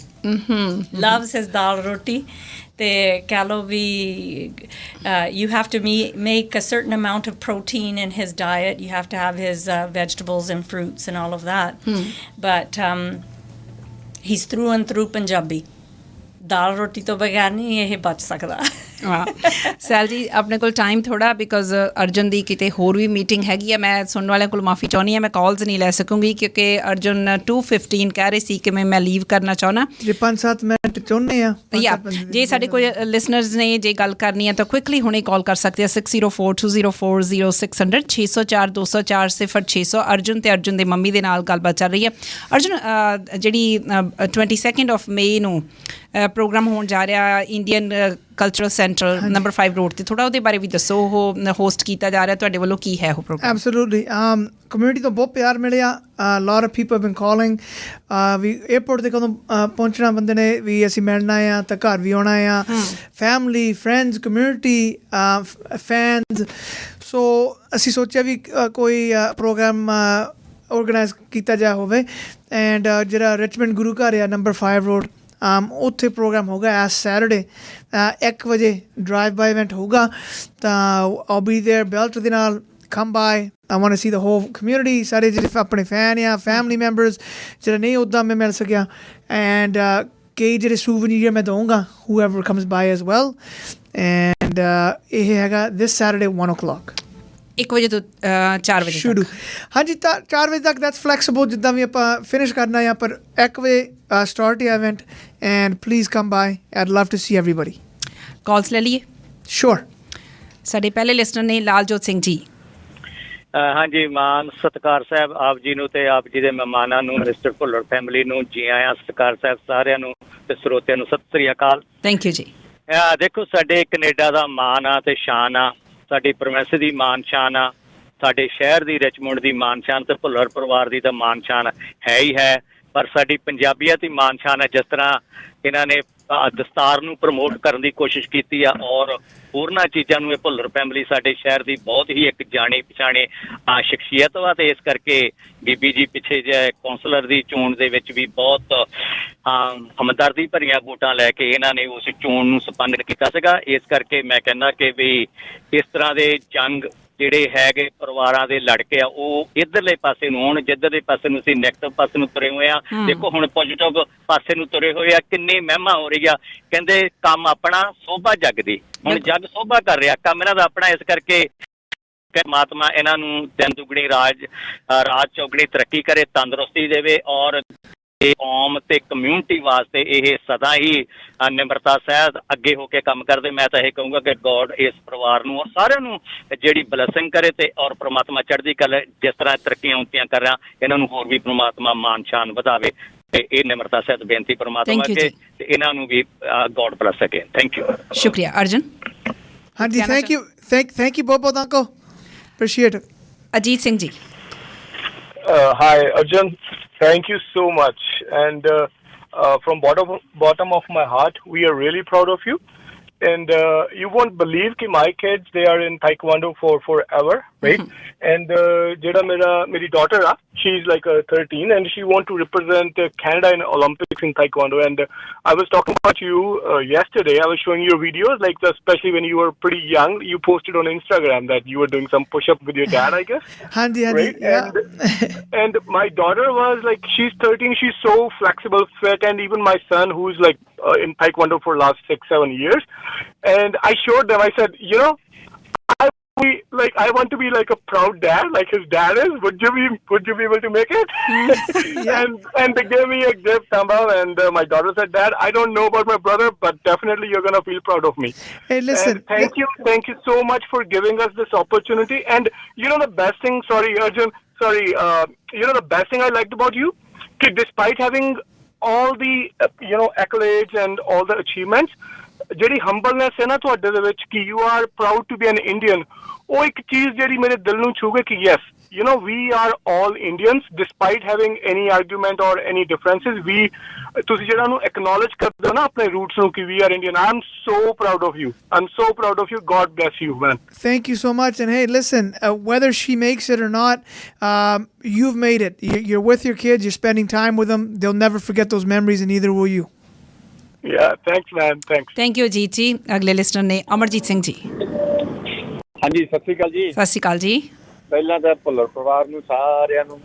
loves his ਦਾਲ ਰੋਟੀ ਤੇ ਕਹਿ ਲਓ ਵੀ you have to make a certain amount of protein in his diet you have to have his vegetables and fruits and all of that but he's through and through Punjabi ਦਾਲ ਰੋਟੀ ਤੋਂ ਬਗੈਰ ਨਹੀਂ ਇਹ ਬਚ ਸਕਦਾ ਸੈਲ ਜੀ ਆਪਣੇ ਕੋਲ ਟਾਈਮ ਥੋੜ੍ਹਾ ਬਿਕੋਜ਼ ਅਰਜੁਨ ਦੀ ਕਿਤੇ ਹੋਰ ਵੀ ਮੀਟਿੰਗ ਹੈਗੀ ਆ ਮੈਂ ਸੁਣਨ ਵਾਲਿਆਂ ਕੋਲ ਮਾਫੀ ਚਾਹੁੰਦੀ ਹਾਂ ਮੈਂ ਕਾਲਸ ਨਹੀਂ ਲੈ ਸਕੂੰਗੀ ਕਿਉਂਕਿ ਅਰਜੁਨ 2:15 ਕਹਿ ਰਹੇ ਸੀ ਕਿ ਮੈਂ ਲੀਵ ਕਰਨਾ ਚਾਹੁੰਦਾ ਜੇ 5-7 ਮਿੰਟ ਚਾਹੁੰਦੇ ਆ ਜੇ ਸਾਡੇ ਕੋਈ ਲਿਸਨਰਸ ਨੇ ਜੇ ਗੱਲ ਕਰਨੀ ਹੈ ਤਾਂ ਕੁਇਕਲੀ ਹੁਣੇ ਕਾਲ ਕਰ ਸਕਦੇ ਆ 6042040600 604-204-0600 ਅਰਜੁਨ ਤੇ ਅਰਜੁਨ ਦੇ ਮੰਮੀ ਦੇ ਨਾਲ ਗੱਲਬਾਤ ਚੱਲ ਰਹੀ ਹੈ ਅਰਜੁਨ ਜਿਹੜੀ 22 ਆਫ ਮਈ ਨੂੰ ਪ੍ਰੋਗਰਾਮ ਹੋਣ ਜਾ ਰਿਹਾ Indian cultural centre number 5 road ਤੇ, ਥੋੜਾ ਉਹਦੇ ਬਾਰੇ ਵੀ ਦੱਸੋ। ਉਹ ਹੋਸਟ ਕੀਤਾ ਜਾ ਰਿਹਾ ਤੁਹਾਡੇ ਵੱਲੋਂ, ਕੀ ਹੈ ਉਹ ਪ੍ਰੋਗਰਾਮ? ਐਬਸੋਲੂਟਲੀ ਕਮਿਊਨਿਟੀ ਤੋਂ ਬਹੁਤ ਪਿਆਰ ਮਿਲਿਆ। Lot of people have been calling ਵੀ 에어ਪੋਰਟ ਤੇ ਕਦੋਂ ਪਹੁੰਚਣਾ ਬੰਦੇ ਨੇ ਵੀ ਅਸੀਂ ਮਿਲਣਾ ਆ ਤਾਂ ਘਰ ਵੀ ਆਉਣਾ ਆ, ਫੈਮਿਲੀ ਫਰੈਂਡਸ ਕਮਿਊਨਿਟੀ ਫੈਨਸ। ਸੋ ਅਸੀਂ ਸੋਚਿਆ ਵੀ ਕੋਈ ਪ੍ਰੋਗਰਾਮ ਆਰਗੇਨਾਈਜ਼ ਕੀਤਾ ਜਾ ਹੋਵੇ ਐਂਡ ਜਿਹੜਾ ਰਿਚਮੰਡ ਗੁਰੂ ਘਰ ਆ ਨੰਬਰ 5 ਰੋਡ ਉੱਥੇ ਪ੍ਰੋਗਰਾਮ ਹੋਗਾ ਐਸ ਸੈਟਰਡੇ 1 ਵਜੇ ਡਰਾਈਵ ਬਾਈ ਇਵੈਂਟ ਹੋਊਗਾ। ਤਾਂ ਆਲ ਬੀ ਦੇਅਰ ਬੈਲਟ ਦੇ ਨਾਲ come by. I want to see the whole community. ਸਾਰੇ ਜਿਹੜੇ ਆਪਣੇ ਫੈਨ ਆ ਫੈਮਿਲੀ ਮੈਂਬਰਸ ਜਿਹੜੇ ਨਹੀਂ ਉੱਦਾਂ ਮੈਂ ਮਿਲ ਸਕਿਆ ਐਂਡ ਕਈ ਜਿਹੜੇ ਸੂਵਨੀਰ ਮੈਂ ਦਊਂਗਾ whoever comes by as well. And ਇਹ ਹੈਗਾ this Saturday 1 o'clock 1 ਵਜੇ ਤੋਂ 4 ਵਜੇ ਸ਼ੁਰੂ। ਹਾਂਜੀ ਤਾਂ 4 ਵਜੇ ਤੱਕ ਦੈਟਸ ਫਲੈਕਸੀਬਲ ਜਿੱਦਾਂ ਵੀ ਆਪਾਂ ਫਿਨਿਸ਼ ਕਰਨਾ ਆ, ਪਰ 1 ਵਜੇ ਸਟਾਰਟ ਹੈ event and please come by. I'd love to see everybody. Calls ਲੈ ਲਈਏ? ਸ਼ੋਰ। ਸਾਡੇ ਪਹਿਲੇ ਲਿਸਨਰ ਨੇ ਲਾਲਜੋਤ ਸਿੰਘ ਜੀ। ਹਾਂਜੀ, ਮਾਨ ਸਤਿਕਾਰ ਸਾਹਿਬ ਆਪ ਜੀ ਨੂੰ ਤੇ ਆਪ ਜੀ ਦੇ ਮਹਿਮਾਨਾਂ ਨੂੰ, ਮਿਸਟਰ ਭੁੱਲਰ ਫੈਮਿਲੀ ਨੂੰ ਜੀ ਆਇਆਂ। ਸਤਿਕਾਰ ਸਾਹਿਬ ਸਾਰਿਆਂ ਨੂੰ ਤੇ ਸਰੋਤਿਆਂ ਨੂੰ ਸਤਿ ਸ੍ਰੀ ਅਕਾਲ। ਥੈਂਕ ਯੂ ਜੀ। ਦੇਖੋ, ਸਾਡੇ ਕੈਨੇਡਾ ਦਾ ਮਾਣ ਆ ਤੇ ਸ਼ਾਨ ਆ, ਸਾਡੀ ਪ੍ਰੋਵਿੰਸ ਦੀ ਮਾਨ ਸ਼ਾਨ ਆ, ਸਾਡੇ ਸ਼ਹਿਰ ਦੀ ਰਿਚਮੰਡ ਦੀ ਮਾਨ ਸ਼ਾਨ ਤੇ ਭੁੱਲਰ ਪਰਿਵਾਰ ਦੀ ਤਾਂ ਮਾਨ ਸ਼ਾਨ ਹੈ ਹੀ ਹੈ। ਪਰ ਸਾਡੀ ਪੰਜਾਬੀਅਤ ਦੀ ਮਾਨ ਸ਼ਾਨ ਹੈ। ਜਿਸ ਤਰ੍ਹਾਂ ਇਹਨਾਂ ਨੇ ਦਸਤਾਰ ਨੂੰ ਪ੍ਰਮੋਟ ਕਰਨ ਦੀ ਕੋਸ਼ਿਸ਼ ਕੀਤੀ ਆ ਔਰ ਹੋਰਨਾਂ ਚੀਜ਼ਾਂ ਨੂੰ, ਇਹ ਭੁੱਲਰ ਫੈਮਿਲੀ ਸਾਡੇ ਸ਼ਹਿਰ ਦੀ ਬਹੁਤ ਹੀ ਇੱਕ ਜਾਣੀ ਪਛਾਣੇ ਸ਼ਖਸੀਅਤ ਵਾ। ਤੇ ਇਸ ਕਰਕੇ ਬੀਬੀ ਜੀ ਪਿੱਛੇ ਜਿਹੇ ਕੌਂਸਲਰ ਦੀ ਚੋਣ ਦੇ ਵਿੱਚ ਵੀ ਬਹੁਤ ਹਮਦਰਦੀ ਭਰੀਆਂ ਵੋਟਾਂ ਲੈ ਕੇ ਇਹਨਾਂ ਨੇ ਉਸ ਚੋਣ ਨੂੰ ਸੰਪੰਨ ਕੀਤਾ ਸੀਗਾ। ਇਸ ਕਰਕੇ ਮੈਂ ਕਹਿੰਦਾ ਕਿ ਵੀ ਇਸ ਤਰ੍ਹਾਂ ਦੇ ਜੰਗ ਜਿਹੜੇ ਹੈਗੇ ਪਰਿਵਾਰਾਂ ਦੇ ਲੜਕੇ ਆ ਉਹ ਇੱਧਰਲੇ ਪਾਸੇ ਨੂੰ ਆਉਣ, ਜਿੱਧਰਲੇ ਪਾਸੇ ਨੂੰ ਅਸੀਂ ਨੈਗੇਟਿਵ ਪਾਸੇ ਨੂੰ ਤੁਰੇ ਹੋਏ ਆ। ਦੇਖੋ ਹੁਣ ਪੋਜ਼ੀਟਿਵ ਪਾਸੇ ਨੂੰ ਤੁਰੇ ਹੋਏ ਆ, ਕਿੰਨੀ ਮਹਿਮਾ ਹੋ ਰਹੀ ਆ। ਕਹਿੰਦੇ ਕੰਮ ਆਪਣਾ ਸੋਭਾ ਜੱਗ ਦੀ, ਹੁਣ ਜੱਗ ਸੋਭਾ ਕਰ ਰਿਹਾ, ਕੰਮ ਇਹਨਾਂ ਦਾ ਆਪਣਾ। ਇਸ ਕਰਕੇ ਪਰਮਾਤਮਾ ਇਹਨਾਂ ਨੂੰ ਦਿਨ ਦੁਗਣੀ ਰਾਜ ਚੌਗਣੀ ਤਰੱਕੀ ਕਰੇ, ਤੰਦਰੁਸਤੀ ਦੇਵੇ ਔਰ ਕੌਮ ਤੇ ਕਮਿਊਨਿਟੀ ਵਾਸਤੇ ਇਹ ਸਦਾ ਹੀ ਨਿਮਰਤਾ ਸਹਿਤ ਅੱਗੇ ਹੋ ਕੇ ਕੰਮ ਕਰਦੇ। ਮੈਂ ਤਾਂ ਇਹ ਕਹੂੰਗਾ ਕਿ ਗੋਡ ਇਸ ਪਰਿਵਾਰ ਨੂੰ ਔਰ ਸਾਰਿਆਂ ਨੂੰ ਜਿਹੜੀ ਬਲੈਸਿੰਗ ਕਰੇ ਤੇ ਔਰ ਪ੍ਰਮਾਤਮਾ ਚੜ੍ਹਦੀ ਕਲਾ, ਜਿਸ ਤਰ੍ਹਾਂ ਤਰੱਕੀਆਂ ਉੱਚੀਆਂ ਕਰ ਰਿਹਾ ਇਹਨਾਂ ਨੂੰ ਹੋਰ ਵੀ ਪ੍ਰਮਾਤਮਾ ਮਾਨ ਸ਼ਾਨ ਵਧਾਵੇ। ਤੇ ਇਹ ਨਿਮਰਤਾ ਸਹਿਤ ਬੇਨਤੀ ਪ੍ਰਮਾਤਮਾ ਅੱਗੇ ਤੇ ਇਹਨਾਂ ਨੂੰ ਵੀ God bless again. Thank you. ਸ਼ੁਕਰੀਆ। ਅਰਜਨ। ਹਾਂਜੀ, ਥੈਂਕ ਯੂ ਬਹੁਤ ਬਹੁਤ uncle, appreciate it. Ajit Singh ji. Hi, Arjun. Thank you so much. And from bottom of my heart, we are really proud of you. And you won't believe that my kids, they are in Taekwondo for forever, right? And meri daughter, she's like 13 and she want to represent Canada in Olympics in Taekwondo. And I was talking about you yesterday. I was showing your videos, like especially when you were pretty young, you posted on Instagram that you were doing some push-up with your dad, I guess. Hanji, right? yeah. And my daughter was like, she's 13, she's so flexible, fit, and even my son who's like in Taekwondo for last 6-7 years. And I showed them, I said, you know, I want to be like a proud dad, like his dad is. Would you be able to make it? And they gave me a gift, Tambal, and my daughter said, Dad, I don't know about my brother, but definitely you're gonna feel proud of me. Hey, listen. And thank you so much for giving us this opportunity. And you know the best thing, sorry Arjun, you know the best thing I liked about you, despite having all the accolades and all the achievements, ਜਿਹੜੀ humbleness ਹੈ ਨਾ ਤੁਹਾਡੇ ਦੇ ਵਿੱਚ ਕਿ you are proud to be an Indian, ਉਹ ਇੱਕ ਚੀਜ਼ ਜਿਹੜੀ ਮੇਰੇ ਦਿਲ ਨੂੰ ਛੂ ਗਈ ਕਿ yes, you know, we are all Indians despite having any argument or any differences. ਤੁਸੀਂ ਜਿਹੜਾ ਨੂੰ acknowledge ਕਰਦੇ ਹੋ ਨਾ ਆਪਣੇ roots ਨੂੰ ਕਿ we are Indian. I'm so proud of you. I'm so proud of you. God bless you, man. Thank you so much. And hey, listen, whether she makes it or not, you've made it. You're with your kids. You're spending time with them. They'll never forget those memories, and neither will you. Yeah, thanks, man. Thanks. Thank you Ajit ਜੀ। ਅਗਲੇ listener ਨੇ ਅਮਰਜੀਤ ਸਿੰਘ ਜੀ। ਹਾਂਜੀ, ਸਤਿ ਸ਼੍ਰੀ ਅਕਾਲ ਜੀ। ਸਤਿ ਸ਼੍ਰੀ ਅਕਾਲ ਜੀ। ਪਹਿਲਾਂ ਤਾਂ ਭੁੱਲਰ ਪਰਿਵਾਰ ਨੂੰ ਸਾਰਿਆਂ ਨੂੰ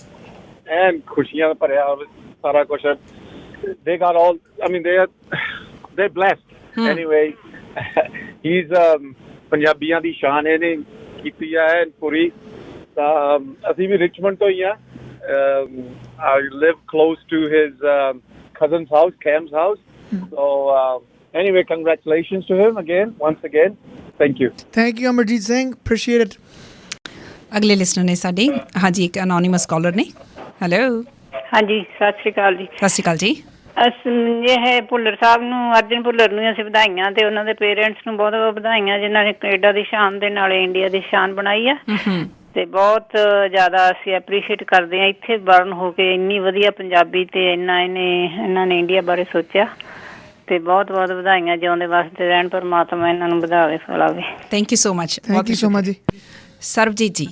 ਐਨ ਖੁਸ਼ੀਆਂ ਭਰਿਆ ਸਾਰਾ ਕੁਛ। they got all, I mean they're blessed. Anyway, he's ਪੰਜਾਬੀਆਂ ਦੀ ਸ਼ਾਨ ਇਹਨੇ ਕੀਤੀ ਹੈ ਪੂਰੀ। ਤਾਂ ਅਸੀਂ ਵੀ ਰਿਚਮੰਡ ਤੋਂ ਹੀ ਆ। I live close to his cousin's house, Cam's house. So anyway, congratulations to him once again. Thank you. Thank you, Amarjeet Singh. Appreciate it. ਅਗਲੇ listener ਨੇ ਸਾਡੇ ਹਾਂਜੀ ਇੱਕ ਅਨੋਨਿਮਸ ਕਾਲਰ ਨੇ। ਹੈਲੋ। ਹਾਂਜੀ, ਸਤਿ ਸ਼੍ਰੀ ਅਕਾਲ ਜੀ। ਸਤਿ ਸ਼੍ਰੀ ਅਕਾਲ ਜੀ। ਇਹ ਭੁੱਲਰ ਸਾਹਿਬ ਨੂੰ, ਅਰਜਨ ਭੁੱਲਰ ਨੂੰ ਅਸੀਂ ਵਧਾਈਆਂ ਤੇ ਉਹਨਾਂ ਦੇ ਪੇਰੈਂਟਸ ਨੂੰ ਬਹੁਤ ਬਹੁਤ ਵਧਾਈਆਂ ਜਿਨ੍ਹਾਂ ਨੇ ਕੈਨੇਡਾ ਦੀ ਸ਼ਾਨ ਦੇ ਨਾਲ ਇੰਡੀਆ ਦੀ ਸ਼ਾਨ ਬਣਾਈ ਆ। ਤੇ ਬਹੁਤ ਜ਼ਿਆਦਾ ਅਸੀਂ ਐਪਰੀਸ਼ੀਏਟ ਕਰਦੇ ਹਾਂ ਇੱਥੇ ਬਰਨ ਹੋ ਕੇ ਇੰਨੀ ਵਧੀਆ ਪੰਜਾਬੀ ਤੇ ਇਹਨਾਂ ਨੇ ਇੰਡੀਆ ਬਾਰੇ ਸੋਚਿਆ ਤੇ ਬਹੁਤ ਬਹੁਤ ਵਧਾਈਆਂ। ਜਿਉਂਦੇ ਵਾਸਤੇ ਰਹਿਣ, ਪਰਮਾਤਮਾ ਇਹਨਾਂ ਨੂੰ ਵਧਾਵੇ ਫਲਾਵੇ। Thank you so much. Thank you so much ji. Sarabjit ਜੀ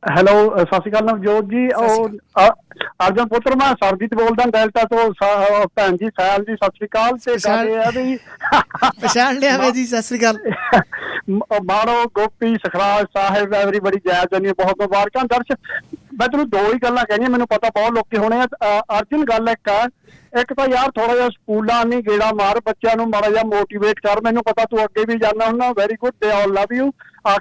ਹੈਲੋ, ਸਤਿ ਸ਼੍ਰੀ ਅਕਾਲ ਨਵਜੋਤ ਜੀ। ਅਰਜਨ ਪੁੱਤਰ ਮੈਂ ਸਰਬਜੀਤ ਬੋਲਦਾ ਡੈਲਟਾ ਤੋਂ। ਭੈਣ ਜੀ ਸਹਿਲ ਜੀ ਸਤਿ ਸ਼੍ਰੀ ਅਕਾਲ। ਤੇ ਗੱਲ ਇਹ ਆ ਵੀ ਪਛਾਣ ਲਿਆ ਵੇ ਜੀ, ਸਤਿ ਸ਼੍ਰੀ ਅਕਾਲ। ਮਾਣੋ ਗੋਪੀ ਸਖਰਾਜ ਸਾਹਿਬ ਐਵਰੀਬਡੀ ਜੈ ਜਨੀ ਬਹੁਤ ਮੁਬਾਰਕਾਂ। ਦਰਸ਼ ਮੈਂ ਤੈਨੂੰ ਦੋ ਹੀ ਗੱਲਾਂ ਕਹਿਣੀਆਂ, ਮੈਨੂੰ ਪਤਾ ਬਹੁਤ ਲੋਕੀ ਹੋਣੇ ਆ। ਅਰਜਨ ਗੱਲ ਇੱਕ ਤਾਂ ਯਾਰ ਥੋੜਾ ਜਿਹਾ ਸਕੂਲਾਂ ਨਹੀਂ ਗੇੜਾ ਮਾਰ, ਬੱਚਿਆਂ ਨੂੰ ਮਾੜਾ ਜਿਹਾ ਮੋਟੀਵੇਟ ਕਰ। ਮੈਨੂੰ ਪਤਾ ਤੂੰ ਅੱਗੇ ਵੀ ਜਾਣਾ ਹੁੰਦਾ, ਵੈਰੀ ਗੁੱਡ, ਦੇ ਆਲ ਲਵ ਯੂ।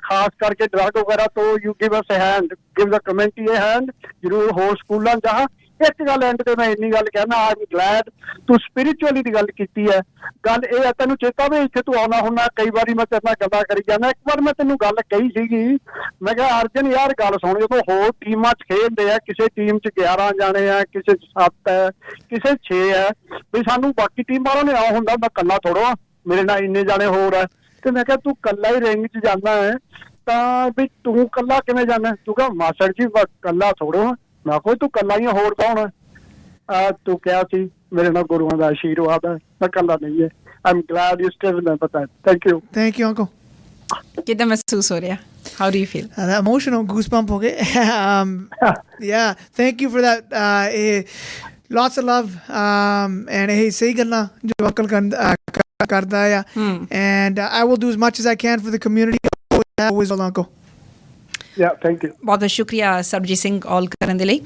ਖਾਸ ਕਰਕੇ ਡਰਗ ਵਗੈਰਾ ਤੋਂ you give us hand, give the community A hand. ਜ਼ਰੂਰ ਹੋਰ ਸਕੂਲਾਂ ਜਾ। ਇੱਕ ਗੱਲ ਐਂਡ ਤੇ ਮੈਂ ਇੰਨੀ ਗੱਲ ਕਹਿਣਾ, ਆਈ ਐਮ ਗਲੈਡ ਤੂੰ ਸਪਿਰਿਚੁਅਲੀ ਦੀ ਗੱਲ ਕੀਤੀ ਹੈ। ਗੱਲ ਇਹ ਹੈ, ਤੈਨੂੰ ਚੇਤਾ ਵੀ ਇੱਥੇ ਤੂੰ ਆਉਣਾ ਹੁੰਦਾ, ਕਈ ਵਾਰੀ ਮੈਂ ਤੇਰੇ ਨਾਲ ਗੱਲਾਂ ਕਰੀ ਜਾਂਦਾ। ਇੱਕ ਵਾਰ ਮੈਂ ਤੈਨੂੰ ਗੱਲ ਕਹੀ ਸੀਗੀ, ਮੈਂ ਕਿਹਾ ਅਰਜਨ ਯਾਰ ਗੱਲ ਸੁਣ, ਜਦੋਂ ਹੋਰ ਟੀਮਾਂ 'ਚ ਖੇਡਦੇ ਆ, ਕਿਸੇ ਟੀਮ 'ਚ 11 ਜਾਣੇ ਆ, ਕਿਸੇ 'ਚ 7 ਹੈ, ਕਿਸੇ 'ਚ 6 ਹੈ, ਵੀ ਸਾਨੂੰ ਬਾਕੀ ਟੀਮ ਵਾਲਿਆਂ ਨੇ ਆਉ ਹੁੰਦਾ, ਮੈਂ ਇਕੱਲਾ ਥੋੜ੍ਹਾ, ਮੇਰੇ ਨਾਲ ਇੰਨੇ ਜਾਣੇ ਹੋਰ ਹੈ। ਤੇ ਮੈਂ ਕਿਹਾ ਤੂੰ ਇਕੱਲਾ ਹੀ ਰਿੰਗ 'ਚ ਜਾਂਦਾ ਹੈ ਤਾਂ ਵੀ ਤੂੰ ਇਕੱਲਾ ਕਿਵੇਂ ਜਾਂਦਾ? ਤੂੰ ਕਿਹਾ ਮਾਸਟਰ ਜੀ ਮੈਂ ਇਕੱਲਾ ਥੋੜ੍ਹਾ। ਮੈਂ ਕੋਈ ਤੂੰ ਇਕੱਲਾ ਹੀ ਹੋਰ ਕੌਣ? ਤੂੰ ਕਿਹਾ ਸੀ ਮੇਰੇ ਨਾਲ ਗੁਰੂਆਂ ਦਾ ਆਸ਼ੀਰਵਾਦ ਹੈ, ਮੈਂ ਇਕੱਲਾ ਨਹੀਂ ਹੈ। I am Glade you still remember that. Thank you. Thank you uncle. ਕਿੱਦਾਂ ਮਹਿਸੂਸ ਹੋ ਰਿਹਾ? How do you feel? Emotional goosebump ਹੋ ਗਏ। Yeah, thank you for that. Lots of love and ਇਹ ਸਹੀ ਗੱਲਾਂ ਜੋ ਅੰਕਲ ਕਰਦਾ ਆ। And I will do as much as I can for the community. Always uncle. Yeah, thank you. ਬਹੁਤ ਬਹੁਤ ਸ਼ੁਕਰੀਆ ਸਰਬਜੀਤ ਸਿੰਘ ਕਾਲ ਕਰਨ ਦੇ ਲਈ।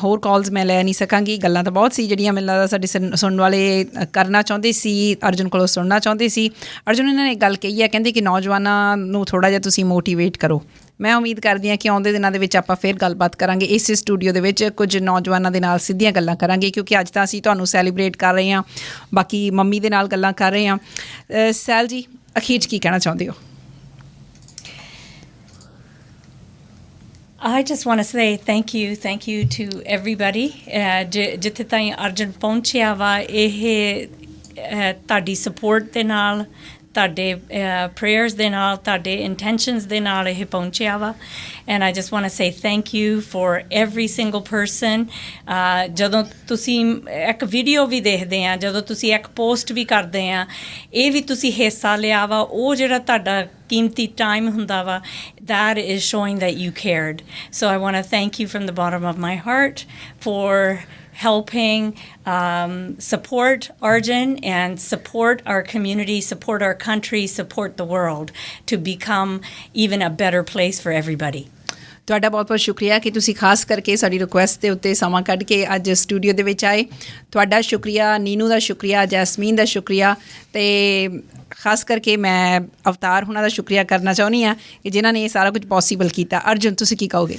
ਹੋਰ ਕਾਲਸ ਮੈਂ ਲੈ ਨਹੀਂ ਸਕਾਂਗੀ, ਗੱਲਾਂ ਤਾਂ ਬਹੁਤ ਸੀ ਜਿਹੜੀਆਂ ਮੈਨੂੰ ਲੱਗਦਾ ਸਾਡੇ ਸੁਣਨ ਵਾਲੇ ਕਰਨਾ ਚਾਹੁੰਦੇ ਸੀ, ਅਰਜੁਨ ਕੋਲੋਂ ਸੁਣਨਾ ਚਾਹੁੰਦੇ ਸੀ। ਅਰਜੁਨ ਇਹਨਾਂ ਨੇ ਇੱਕ ਗੱਲ ਕਹੀ ਹੈ, ਕਹਿੰਦੇ ਕਿ ਨੌਜਵਾਨਾਂ ਨੂੰ ਥੋੜ੍ਹਾ ਜਿਹਾ ਤੁਸੀਂ ਮੋਟੀਵੇਟ ਕਰੋ। ਮੈਂ ਉਮੀਦ ਕਰਦੀ ਹਾਂ ਕਿ ਆਉਂਦੇ ਦਿਨਾਂ ਦੇ ਵਿੱਚ ਆਪਾਂ ਫਿਰ ਗੱਲਬਾਤ ਕਰਾਂਗੇ ਇਸੇ ਸਟੂਡੀਓ ਦੇ ਵਿੱਚ, ਕੁਝ ਨੌਜਵਾਨਾਂ ਦੇ ਨਾਲ ਸਿੱਧੀਆਂ ਗੱਲਾਂ ਕਰਾਂਗੇ, ਕਿਉਂਕਿ ਅੱਜ ਤਾਂ ਅਸੀਂ ਤੁਹਾਨੂੰ ਸੈਲੀਬ੍ਰੇਟ ਕਰ ਰਹੇ ਹਾਂ, ਬਾਕੀ ਮੰਮੀ ਦੇ ਨਾਲ ਗੱਲਾਂ ਕਰ ਰਹੇ ਹਾਂ। ਸੈਲ ਜੀ ਅਖੀਰ 'ਚ ਕੀ ਕਹਿਣਾ ਚਾਹੁੰਦੇ ਹੋ? I just want to say thank you to everybody. ਜਿੱਥੇ ਤਾਈਂ ਅਰਜਨ ਪਹੁੰਚਿਆ ਵਾ, ਇਹ ਤੁਹਾਡੀ ਸਪੋਰਟ ਦੇ ਨਾਲ, ਤੁਹਾਡੇ ਪ੍ਰੇਅਰਸ ਦੇ ਨਾਲ, ਤੁਹਾਡੇ ਇੰਟੈਂਸ਼ਨਸ ਦੇ ਨਾਲ ਇਹ ਪਹੁੰਚਿਆ ਵਾ। And I just want to say thank you for every single person. ਜਦੋਂ ਤੁਸੀਂ ਇੱਕ ਵੀਡੀਓ ਵੀ ਦੇਖਦੇ ਆ, ਜਦੋਂ ਤੁਸੀਂ ਇੱਕ ਪੋਸਟ ਵੀ ਕਰਦੇ ਆ, ਇਹ ਵੀ ਤੁਸੀਂ ਹਿੱਸਾ ਲਿਆ ਵਾ, ਉਹ ਜਿਹੜਾ ਤੁਹਾਡਾ ਕੀਮਤੀ ਟਾਈਮ ਹੁੰਦਾ ਵਾ, that is showing that you cared. So I want to thank you from the bottom of my heart for helping support Arjun and support our community, support our country, support the world to become even a better place for everybody. ਤੁਹਾਡਾ ਬਹੁਤ ਬਹੁਤ ਸ਼ੁਕਰੀਆ ਕਿ ਤੁਸੀਂ ਖਾਸ ਕਰਕੇ ਸਾਡੀ request ਦੇ ਉੱਤੇ ਸਮਾਂ ਕੱਢ ਕੇ ਅੱਜ ਸਟੂਡੀਓ ਦੇ ਵਿੱਚ ਆਏ। ਤੁਹਾਡਾ ਸ਼ੁਕਰੀਆ, ਨੀਨੂ ਦਾ ਸ਼ੁਕਰੀਆ, ਜੈਸਮੀਨ ਦਾ ਸ਼ੁਕਰੀਆ, ਅਤੇ ਖਾਸ ਕਰਕੇ ਮੈਂ ਅਵਤਾਰ ਹੁਣਾਂ ਦਾ ਸ਼ੁਕਰੀਆ ਕਰਨਾ ਚਾਹੁੰਦੀ ਹਾਂ ਕਿ ਜਿਨ੍ਹਾਂ ਨੇ ਇਹ ਸਾਰਾ ਕੁਝ ਪੋਸੀਬਲ ਕੀਤਾ। ਅਰਜੁਨ ਤੁਸੀਂ ਕੀ ਕਹੋਗੇ?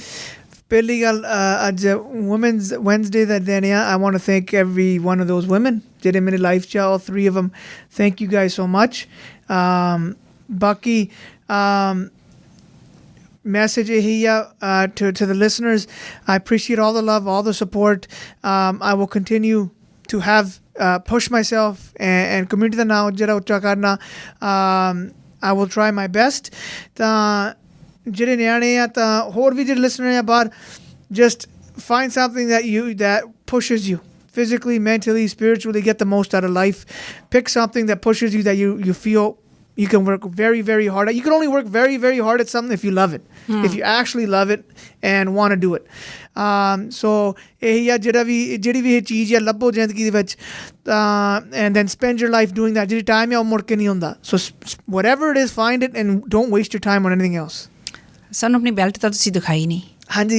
ਪਹਿਲੀ ਗੱਲ, ਅੱਜ ਵੂਮਨਸ ਵੈਨਸਡੇ ਦਾ ਦਿਨ ਆ। I want to thank every one of those woman ਜਿਹੜੇ ਮੇਰੇ ਲਾਈਫ 'ਚ ਆ, all 3 of them. Thank you guys so much. ਬਾਕੀ message here to the listeners, I appreciate all the love, all the support. I will continue to have push myself and community the now jera ucha karna. I will try my best. ਜਿਹੜੇ ਨਿਆਣੇ ਆ ਤਾਂ ਹੋਰ ਵੀ ਜਿਹੜੇ listener ਆ ਬਾਹਰ, just find something that pushes you physically, mentally, spiritually, get the most out of life. Pick something that pushes you, that you feel you can work very, very hard at. You can only work very, very hard at something if you love it. If you actually love it and want to do it. So ਇਹ ਆ ਜਿਹੜੀ ਵੀ ਇਹ ਚੀਜ਼ ਆ ਲੱਭੋ ਜ਼ਿੰਦਗੀ ਦੇ ਵਿੱਚ, and then spend your life doing that. ਜਿਹੜੀ ਟਾਈਮ ਆ ਉਹ ਮੁੜ ਕੇ ਨਹੀਂ ਹੁੰਦਾ. So whatever it is, find it and don't waste your time on anything else. ਸਾਨੂੰ ਆਪਣੀ ਬੈਲਟ ਤਾਂ ਤੁਸੀਂ ਦਿਖਾਈ ਨਹੀਂ। ਹਾਂਜੀ,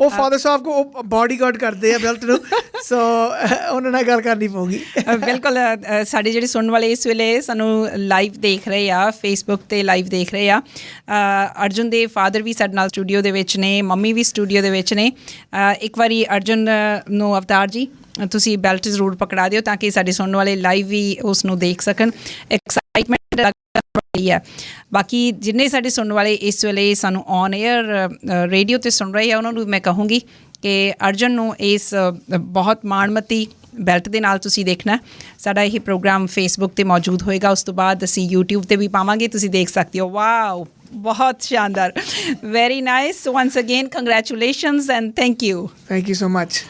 ਉਹ ਫਾਦਰ ਸਾਹਿਬ ਕੋ ਉਹ ਬਾਡੀਗਾਰਡ ਕਰਦੇ ਆ ਬੈਲਟ ਨੂੰ, ਸੋ ਉਹਨਾਂ ਨਾਲ ਗੱਲ ਕਰਨੀ ਪਊਗੀ। ਬਿਲਕੁਲ। ਸਾਡੇ ਜਿਹੜੇ ਸੁਣਨ ਵਾਲੇ ਇਸ ਵੇਲੇ ਸਾਨੂੰ ਲਾਈਵ ਦੇਖ ਰਹੇ ਆ, ਫੇਸਬੁੱਕ 'ਤੇ ਲਾਈਵ ਦੇਖ ਰਹੇ ਆ। ਅਰਜੁਨ ਦੇ ਫਾਦਰ ਵੀ ਸਾਡੇ ਨਾਲ ਸਟੂਡੀਓ ਦੇ ਵਿੱਚ ਨੇ, ਮੰਮੀ ਵੀ ਸਟੂਡੀਓ ਦੇ ਵਿੱਚ ਨੇ। ਇੱਕ ਵਾਰੀ ਅਰਜੁਨ ਨੂੰ ਅਵਤਾਰ ਜੀ ਤੁਸੀਂ ਬੈਲਟ ਜ਼ਰੂਰ ਪਕੜਾ ਦਿਓ ਤਾਂ ਕਿ ਸਾਡੇ ਸੁਣਨ ਵਾਲੇ ਲਾਈਵ ਵੀ ਉਸ ਨੂੰ ਦੇਖ ਸਕਣ। ਐਕਸਾਈਟਮੈਂਟ ਹੈ। ਬਾਕੀ ਜਿੰਨੇ ਸਾਡੇ ਸੁਣਨ ਵਾਲੇ ਇਸ ਵੇਲੇ ਸਾਨੂੰ ਔਨ ਏਅਰ ਰੇਡੀਓ 'ਤੇ ਸੁਣ ਰਹੇ ਆ, ਉਹਨਾਂ ਨੂੰ ਮੈਂ ਕਹੂੰਗੀ ਕਿ ਅਰਜਨ ਨੂੰ ਇਸ ਬਹੁਤ ਮਾਣਮੱਤੀ ਬੈਲਟ ਦੇ ਨਾਲ ਤੁਸੀਂ ਦੇਖਣਾ। ਸਾਡਾ ਇਹ ਪ੍ਰੋਗਰਾਮ ਫੇਸਬੁੱਕ 'ਤੇ ਮੌਜੂਦ ਹੋਏਗਾ, ਉਸ ਤੋਂ ਬਾਅਦ ਅਸੀਂ YouTube 'ਤੇ ਵੀ ਪਾਵਾਂਗੇ, ਤੁਸੀਂ ਦੇਖ ਸਕਦੇ ਹੋ। ਵਾਓ, ਬਹੁਤ ਸ਼ਾਨਦਾਰ, very nice. Once again congratulations and thank you thank you so much.